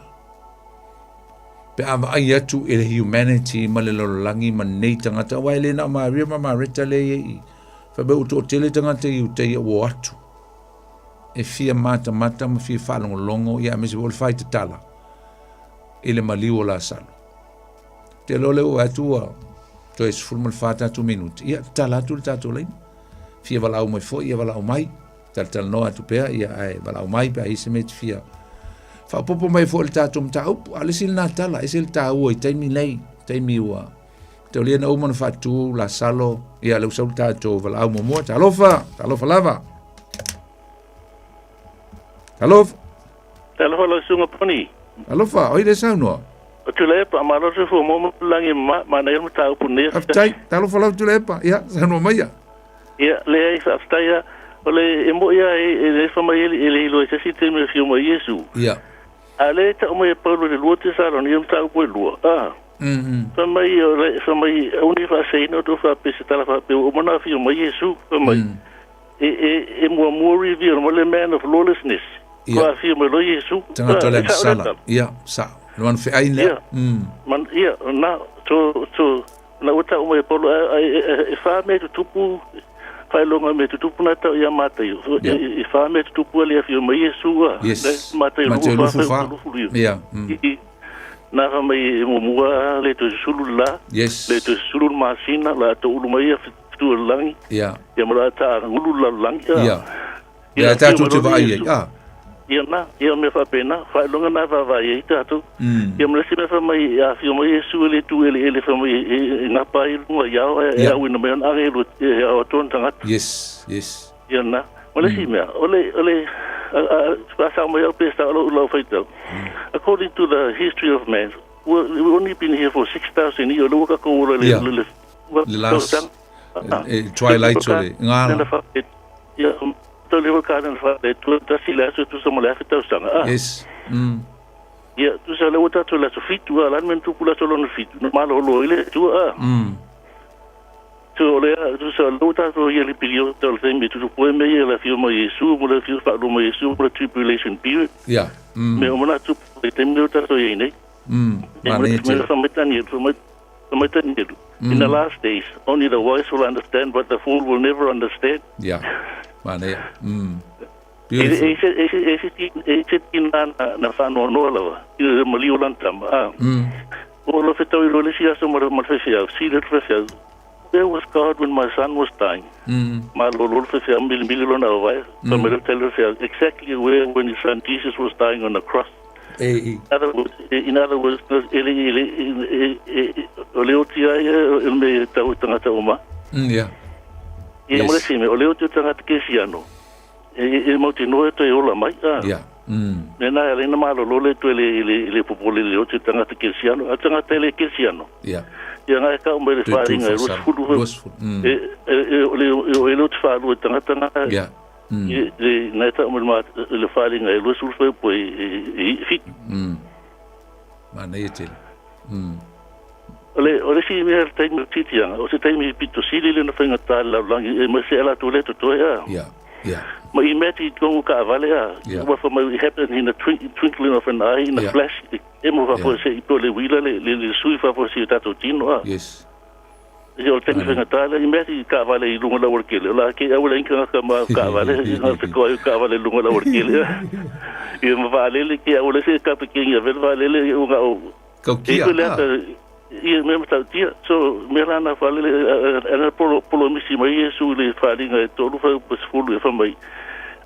Pe ava ai atu i le humanity ma le lololangi ma nei tangata. Wai le na maria ma mareta le i. Fabe uto o tele tangata i utei o atu. E fia mata ma fia whalongo longo ia mese wole whai te tala. I le maliu o la salo. Te lole o atua, to e sfurmal whata atu minuti. Ia tala atu le tato lein. Fia walau mai fo, ia walau mai. Tal no atu pea, ia ai walau mai pea ise me te fia. Whapopo mai fo le tato mta upu, alesil na tala, ese le ta ua i taimi lei, taimi ua. Te olia na umana whatu la salo, ia leu sau tato walau momoa, talofa lava. Talofa. Talofa la sunga poni. Alofa, oi de sau noa. O tulepa, amaro se fu momo langi ma na irma tau punia. Aftai, talofa lau tulepa, ia, sa noa maia. Ia, le ai sa aftai ia, o le emo ia e le fama ele ilo e se si te me fiu ma Yesu. Ia. A le ta ume e paulo le lua te saro ni irma tau pui lua. Fama i o le, fama i uni fa seina o tu fa pese tala fa pe o mana fiu ma Yesu. Fama i. E mua reveal, mo le man of lawlessness. Kwa fiu ma lo Yesu. Tanga tole sala. Ia, sa. Luan fe aina. Man ia na to na uta ume polo e fa me tupu fa longa me tupu na ta ia mata io. E fa me tupu le fiu ma Yesu. Yes. Mata io fa. Ia. Na fa mai mua le to sulula. Yes. Le to sulul masina la to ulu mai tu langi. Ia. Ia mara ta ngulu langi. Ia. Ia ta tu te vai. Ia. ia me fa pena fa longa na va vai ita tu ia me se me fa mai a fio mai su ele tu ele fa mai na pai no ia wina me na ele o ton tanga yes ia na ole si me ole fa sa mai o pesta lo faita according to the history of man we've only been here for 6,000 years lo ka ko le last twilight ole ngala ia to level kanan fa de tu ta sila so tu so mo la fita usanga yes ia tu sa le wata to la so fitu ala men tu kula so lo fitu no malo lo ile tu so le tu sa le wata to ile period to le me tu po me la fio mo yesu mo la fio fa lo mo yesu mo tribulation period me o mona tu te me wata to ye nei me fa metan ye in the last days only the wise will understand but the fool will never understand Mane, ese na fa no la i mali ulantam o lo fetau lo le sia so mo fefia si le fefia there was God when my son was dying ma lo fefia mil lo na vai so me tell her exactly where when his son Jesus was dying on the cross in other words ele otia me tau tangata uma ia mo le sime o leo te tanga te kesiano mo te noe te ola mai nena ele na malo lo le to le popole le o te tanga te kesiano a tanga te le kesiano ia nga ka o me le faringa rusfulu le o te faru tanga le na ta o me le faringa rusfulu po fit manete ole si me tai me titianga o se tai me pito sili le na fenga tala langi e me se ala to le to yeah ma I meti kongu ka vale what for me happen in a twinkling of an eye in a flash e mo va for se I le wila le sui fa for si tato tino yes yo tengo fenga tala I meti ka vale I lunga la workele la ke awla inka ka ma ka vale I se ko ka vale lunga la workele e mo vale le ke awla se ka pequena vale le unga o Kaukia ia me mata tia so me lana fale ana polo misi mai Yesu le fale ngai tolu fa pasfulu fa mai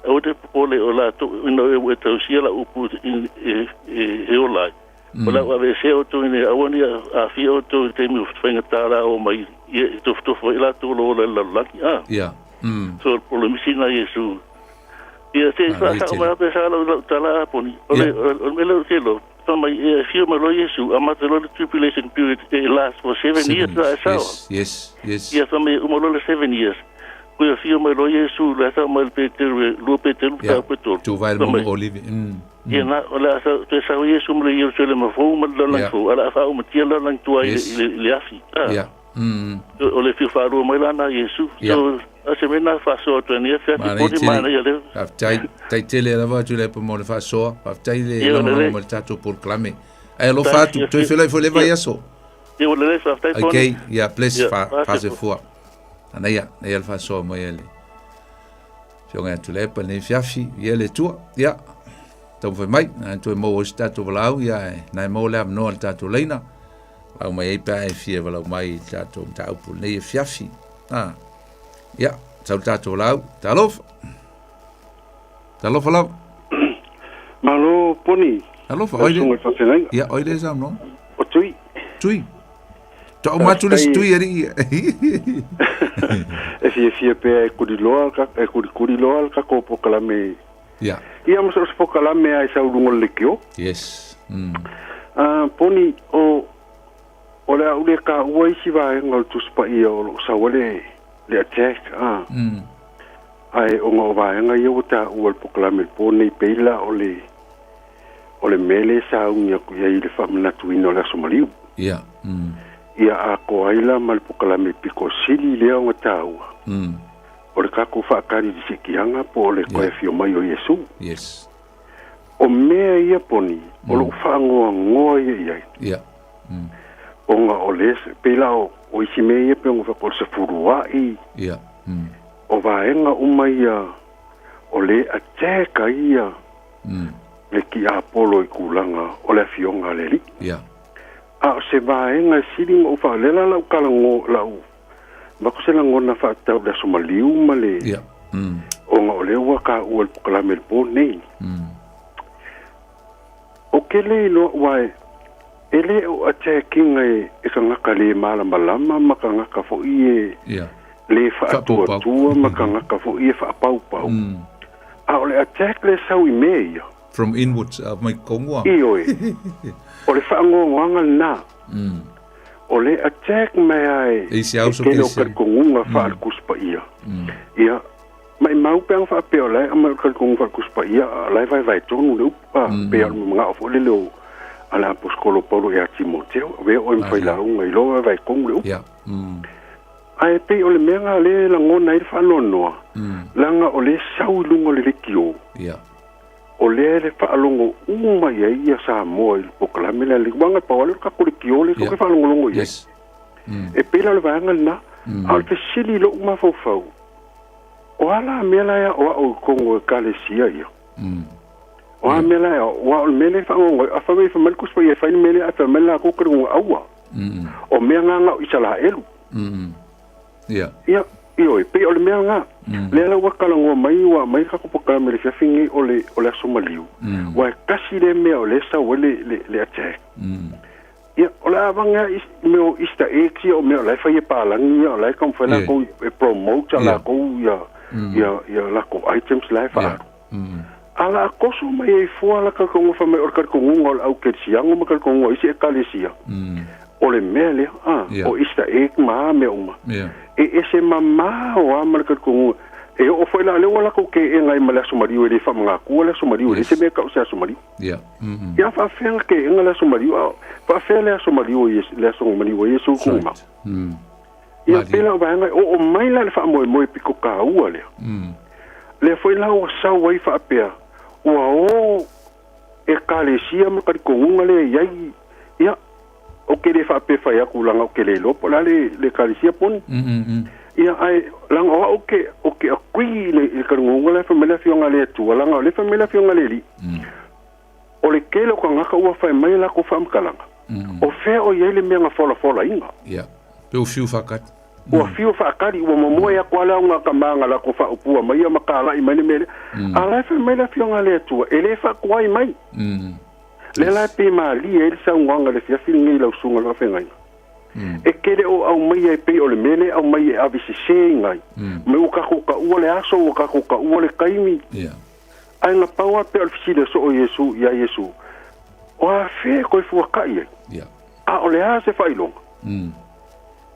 o te pole o la to no e to sia la upu e o la ola wa ve se o to ni awoni a fi o to te mi fenga tala o mai to fo la to lo la so polo misi na Yesu ia se fa sa ma pe sa lo tala poni o me lo cielo From a few Yesu, I'm at the tribulation period. It lasts for 7 years. Yes. Yeah, from a 7 years. We a few Yesu, let's have my Peter, Peter, to Valmo Olive. Yeah, not to say Yesu, Jerusalem of home and Lanfo, and I found material and to Liafi. Or if you follow Melana Yesu, so a semana faso to an effect, tai tele la va tu le mo le fa so pa tai le mo le tato por clame e lo fa tu fai fo le vai aso okay please fa se fu ana ia e fa so mo ele jonga tu le pa le fiafi ele tu tau fai mai tu mo o stato vlau na mo le no al tato leina au mai pa e fie vlau mai tato tau pu le fiafi tau tato lau talof lau malo poni alofa oile ia oile sam no o tui to matu le tui ari e fie pe kuri loal ka ko pokalame ia mo so pokalame ai sa ulungo le kio yes poni o ora ule ka oi si va ngol tu spa io sa wale le attack ai o ngo va nga yo ta ul poklame poni peila ole mele sa unya ku ia ile fa mna tu ino la somaliu ia a ko aila mal poklame piko sili le o ta ole ka ku fa kari di sikianga po le ko fio mai o Yesu yes o me ia poni o lo fa ngo ia o nga ole peila o isi me ia pe ngo fa ko se furua ia o vaenga umaia o le ateka ia le ki apolo I kulanga o le fionga le li a se vaenga siling o fa lela la kalango la u bako se lango na fa tau da somaliu male o nga o le wa ka o le klame po nei kele lo wai ele o attacking e kanga kale mala malama makanga ka fo ie le fa tu makanga ka fo ie fa pau a ole attack le sau email from inwards my kongwa io ole fa ngonganga na ole attack mai ai ke lo ka kongunga fa kuspa ia mai mau peng fa pe ole ama ka kongunga fa kuspa ia lai vai tonu le pa pe mga fo le lo ala poskolo polo ya Timoteo ve o mai la un lo vai kong le ai pe ole menga le la ngona il fa no langa ole sau lungo le kio ole le fa longo uma ia Samoa il poklame le wanga pa ole ka ko kio le so fa longo ia e pe la vanga na al te sili lo uma fo wala mela ya o kongo kalesia ia wa mela wa mele fa ngo afa me fa mal kuspa ye fa mele afa mela ko kru awa o me nga isala elu ya io pe o me nga le la wa kala ngo mai ka ko poka me fa fingi ole somaliu wa kasi le me ole sa wele le attack ya ola banga me ista exi o me la fa ye pala ni la kom fa la ko promote la ko ya la ko items la fa ala koso mai e fua la ka kongo fa mai or ka kongo au ke siang mo ka kongo isi e kalesia ole mele o ista ek ma me uma e ese mama o amar ka kongo e o foi la le wala ko ke e ngai mala sumari o le fa nga ku le sumari o le se me ka sa sumari ya fa fer ke ngala sumari fa fer le sumari o le sumari o yesu kuma ya pela ba ngai o mai la fa mo piko ka u le le foi la o sa wai fa pe o e kalesia mo ka kongunga le ya o ke le fa pe fa ya kulanga o ke le lo pola le kalesia pon ya ai lang o ke akui le kongunga le fa mela fionga le tu langa le fa mela fionga le li o le ke lo kanga ka wa fa mai la ko fa mkalanga o fe o ye le menga fola inga ya pe o fiu fakat o fiu fa kali o mo ya kwala nga kamanga la ko fa upua mai makala i mai mele ala fa mai la fionga le tu ele fa kwai mai le la pe mali ele sa nganga le fia fingi la usunga la fenga e kere o au mai e pe o le mele au mai e avisi ngai me o ka ko ka o le aso o ka ko ka o le kaimi ai na pawa pe o fisi so o Yesu ya Yesu o a fe ko fu kai a o le ase fa ilonga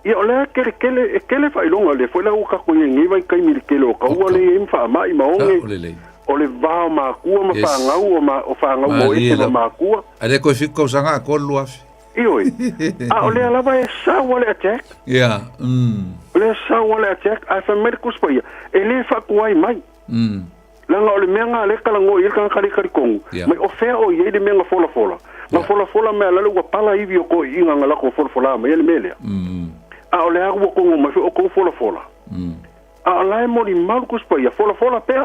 ia ole kele fa ilonga le foi la o ka ko ngi vai kai mi kele o ka o le im fa mai maonge o le va ma ku ma fa ngau o fa ngau mo e ma ku ale ko fiko sanga ko luaf io a ole ala vai sa wala attack le sa wala attack a fa merkus pa ia ele fa ku ai mai langa ole menga le kala ngo il kan kali kong mai o fe o ye de menga fola ma fola me ala lo pala ivi o ko inga ngala ko fola me ele mele a ole a ko ngo ma o ko fola a la mo di marcus pa ia fola pe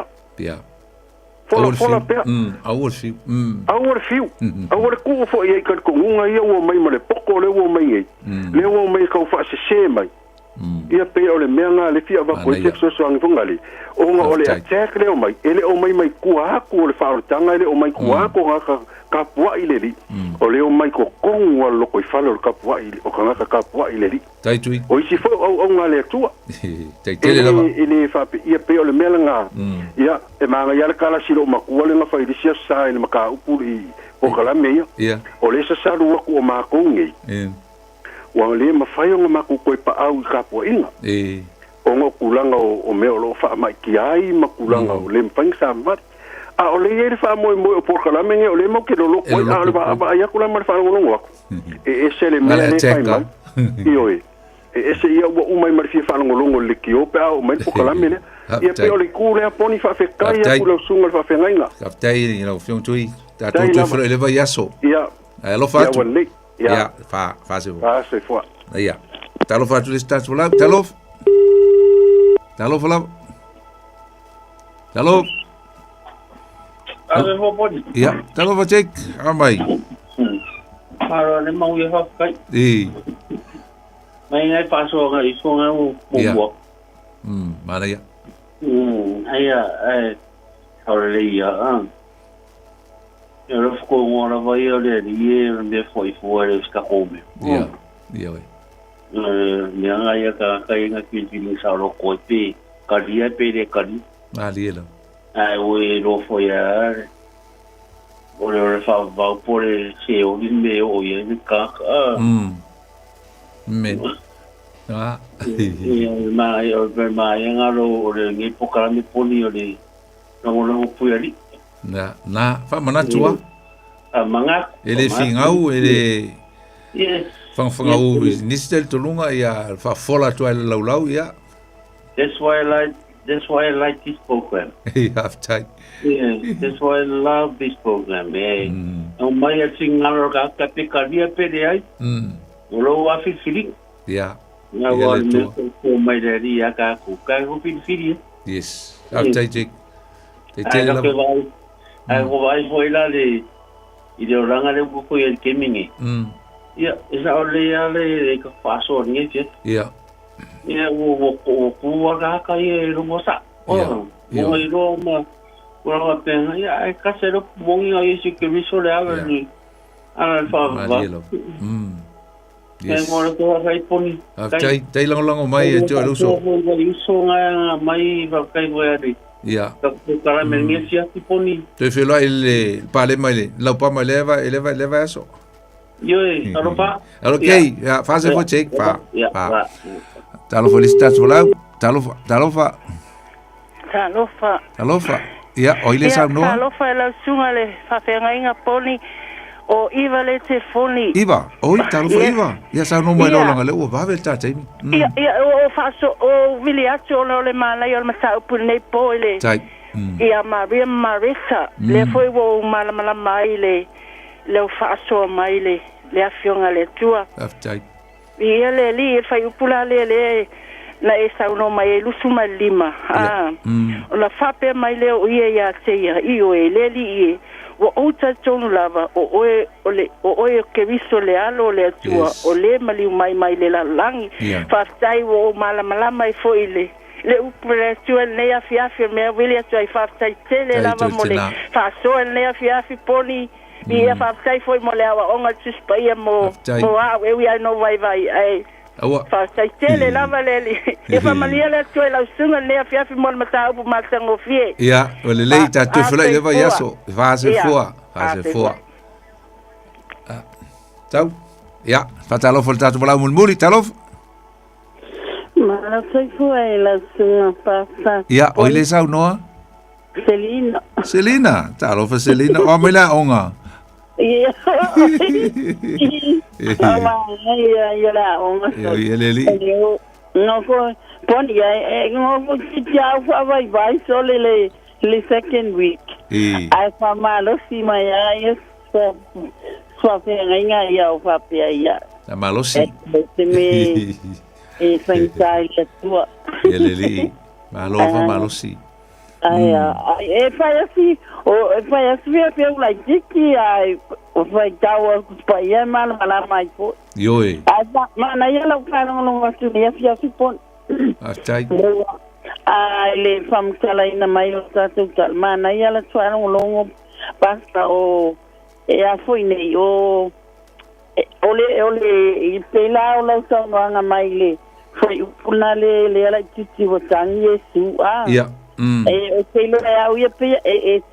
fola pe our fiu our ku fo ia ka ko nga ia o mai male poko le o mai le o mai ka fa se mai ia pe ole menga le fia va ko so ang fungali o nga ole attack le o mai ele o mai ku ha ku le fa tanga le o mai ku ha ko ka pua ile li o le o mai ko kong wa lo ko falo ka pua ile o ka pua ile li tai tui o si fo o nga le tua tai tele lava ile fa ia pe ole melanga ia e manga ia kala silo ma ku le nga fa ile sia sa ile maka upuri o kala me ia o le sa ru ko ma ko ngi wa le ma fa yo ma ku ko pa au ka pua inga o ngo kulanga o me o lo fa mai ki ai ma kulanga o le mpang sa mat a ole ye fa mo por kala mengi ole mo ke lo ko a ya kula mar fa ngo e se le mele fa mai io e se ia o mai mar fa ngo le ki o pa o mai por kala mele ia pe ole ku le poni fa fe kai ya kula sunga fa fe ngaina kaptai ni lo fion tui ta tu fro ele va yaso ia lo fa ia fa se fo ia ta lo fa tu sta sola ta lo fa ta lo Ale ho boni. Ya, talo va check. Amai. Para le mau ye hop kai. Mai ngai pa so ngai so ngai mo. Mana ya. Ai ya, ai. Hore le ya. Ero ko ngora vai ole ni me foi fuere ska home. Ia. Ia we. Ni anga ia ka inga ki sa ro ko pe ka dia pe de ka ni. Ali elo. Ai we ro foi a ore fa va pore se o ni me o ye ni ka. Men. Ah. Ma nga ro ore ngi pokara mi poni ore no pueri. Na fa mana tua. Manga. Ele fingau ele. Yes. Fangau nistel tulunga ia fa fola tua laulau ia. That's why I like this program. Half time. Yeah, that's why I love this program. Eh. Mai singalo ka pikaria pede ai. Olo wa fili. Yeah. Na wa ko mai dari ya ka ku ka ko fili. Yes. Half time. Te tele la. Ai ko vai foi lá le i oranga le ko ye kemingi. Ya, isa ole ka faso ni je. Yeah. Ya wo wa ka ye ro sa. Oh. Mo i ro ma wa pe ya ka se ro mongi ai si ke viso le ave ni. Ana fa va. Yes. Mo ko vai poni. Tai long mai e jo lo so. So nga mai va kai wa ri. Ya. Para mengi sia ti poni. Te felo ele pale mai la pa mai leva eso. Yo, pa. Okay, ya fase fo check pa. Pa. Talo felicitas volau. Talofa. Ya, oile sa no. Talofa la sungale fa fenga inga poni o iva le te foni. Iva, oi talofa iva. Ya sa no mai lo ngale o va vel ta taimi. Ya o faso o viliacho le mala yo masa upune poile. Tai. Ya Maria Marisa le foi wo mala mai le faso mai le afionga le tua. Aftai. Ia le fai upula le na esa uno mai lusu malima. La fape mai le o ia ya seia io le o uta tonu lava o ke viso le alo le tua o le mali mai le la langi. Fastai wo mala mai foi le upula ne afia me wili atu fastai tele lava mole. Faso ne afia poni ia fa sai foi mo le awa onga tsuspa ia mo a we ai no vai ai fa sai tele lava le e fa malia le tu la sunga le afia fi mo mata u mata ngo fie ia o le leita tu fula le vai aso fa se foa tau ia fa talo fol tatu bala mulmuli talo ma sai foi la sunga pa ia o le sau noa Selina talo fa Selina o mela onga Yeah. No ko poni ngo ya fa vai so le second week. Ai fa malo si mai ai so fe nga ya fa pe ya. La malo si. Me e sai le tua. Ele malo si. Ai pe like diki ai o vai tawa pa ia mal mai po. Yo Mana ia la kana no wasu ia fia pon. Achai. Ai le fam kala ina mai o tatu tal mana ia la tsana longo pasta o e a foi nei o ole i pela o la tsana nga mai le foi puna le la titi o tangi Yesu Yeah. O pelo au ia pe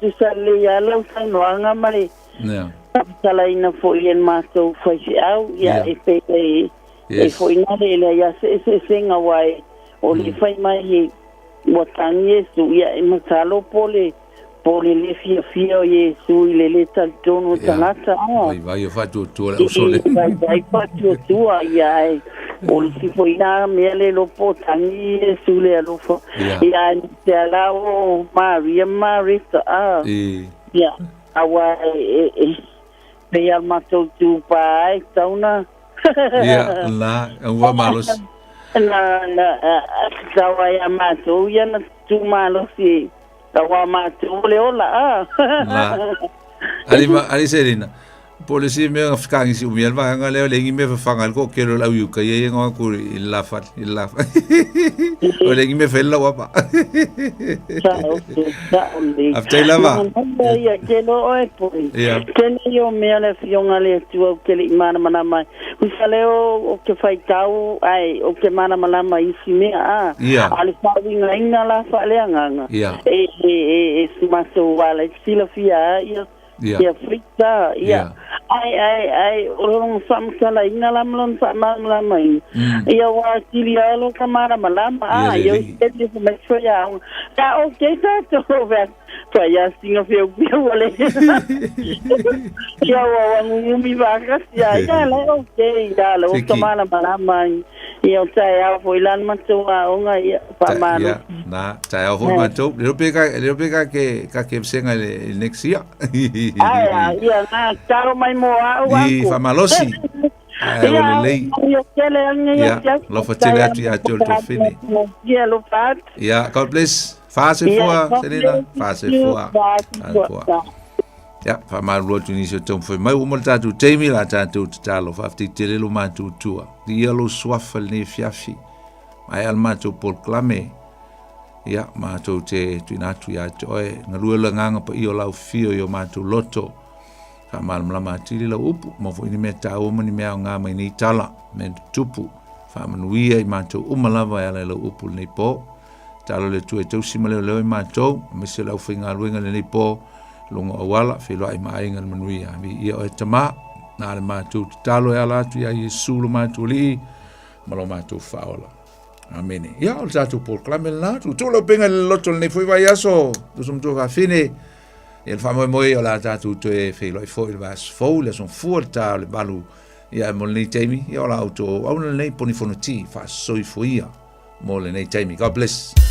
tu sale ya la tsana nga mai. Yeah. Kala ina foi en maso foi au ia e pe e foi na le ya se senga wai o le fai mai o tangi Yesu ia e masalo pole le fia Yesu le taltono tanata vai fa tu o sole vai fa tu ia o le foi na me le lo po tangi Yesu le lo fo ia te la o Maria Marisa ia awa pe al mato tu pai tauna ia la wa malos na tawa ya mato ya na tu malos si tawa mato le ola ali Serena polisi me ngafkangi si umiel va nga leo lengi me fangal ko kelo la yu ka ye nga ku ilafa o lengi me fella wa pa after lava ya kelo oi poi kene yo me ale fionga le tu ke mana mana mai usaleo o ke fai tau ai o ke mana mana mai si me ali fa winga inga la fa le nga e maso wala sila fia ya frita ya ai orang samsala ina lamlon sama lamai ya wakili alo kamara malama yo jadi semester ya okay ta to to ya singa fio wale ya wangumi vagas ya la okay ya lo kamara malama ya saya foilan matua onga ya pamano na saya ho mato lo pega que senga el next year ya na taro mai moa i famalosi lo facile a to fini God bless fase fua Selena fase fua ya famal lo tu ni so tom foi mai o tatu temi la tatu talo fafti telelo matu tua di yelo swafel ni fiafi mai al matu proclame ya matu te tuinatu ya joe ngaluela nganga pa io lau fio yo matu loto famal mlama tili la upu mo fo ni meta o mani me nga mai ni tala men tupu famanu ia matu umalava ya la upu ni po talo le tu e tu simale le matu me se la finga luenga le ni po lunga awala filo ai mai ngal manuia mi ia o tama na le matu talo ya la tu ya Yesu lo matu li malo matu faola amen ya o tatu proclame la tu lo penga le loto ne foi vai aso tu som tu va fine el famo moi o la tatu tu e filo fo il vas fo le son forta le balu ya mo le temi ya la auto au le poni fonoti fa soi foia mo le nei temi God bless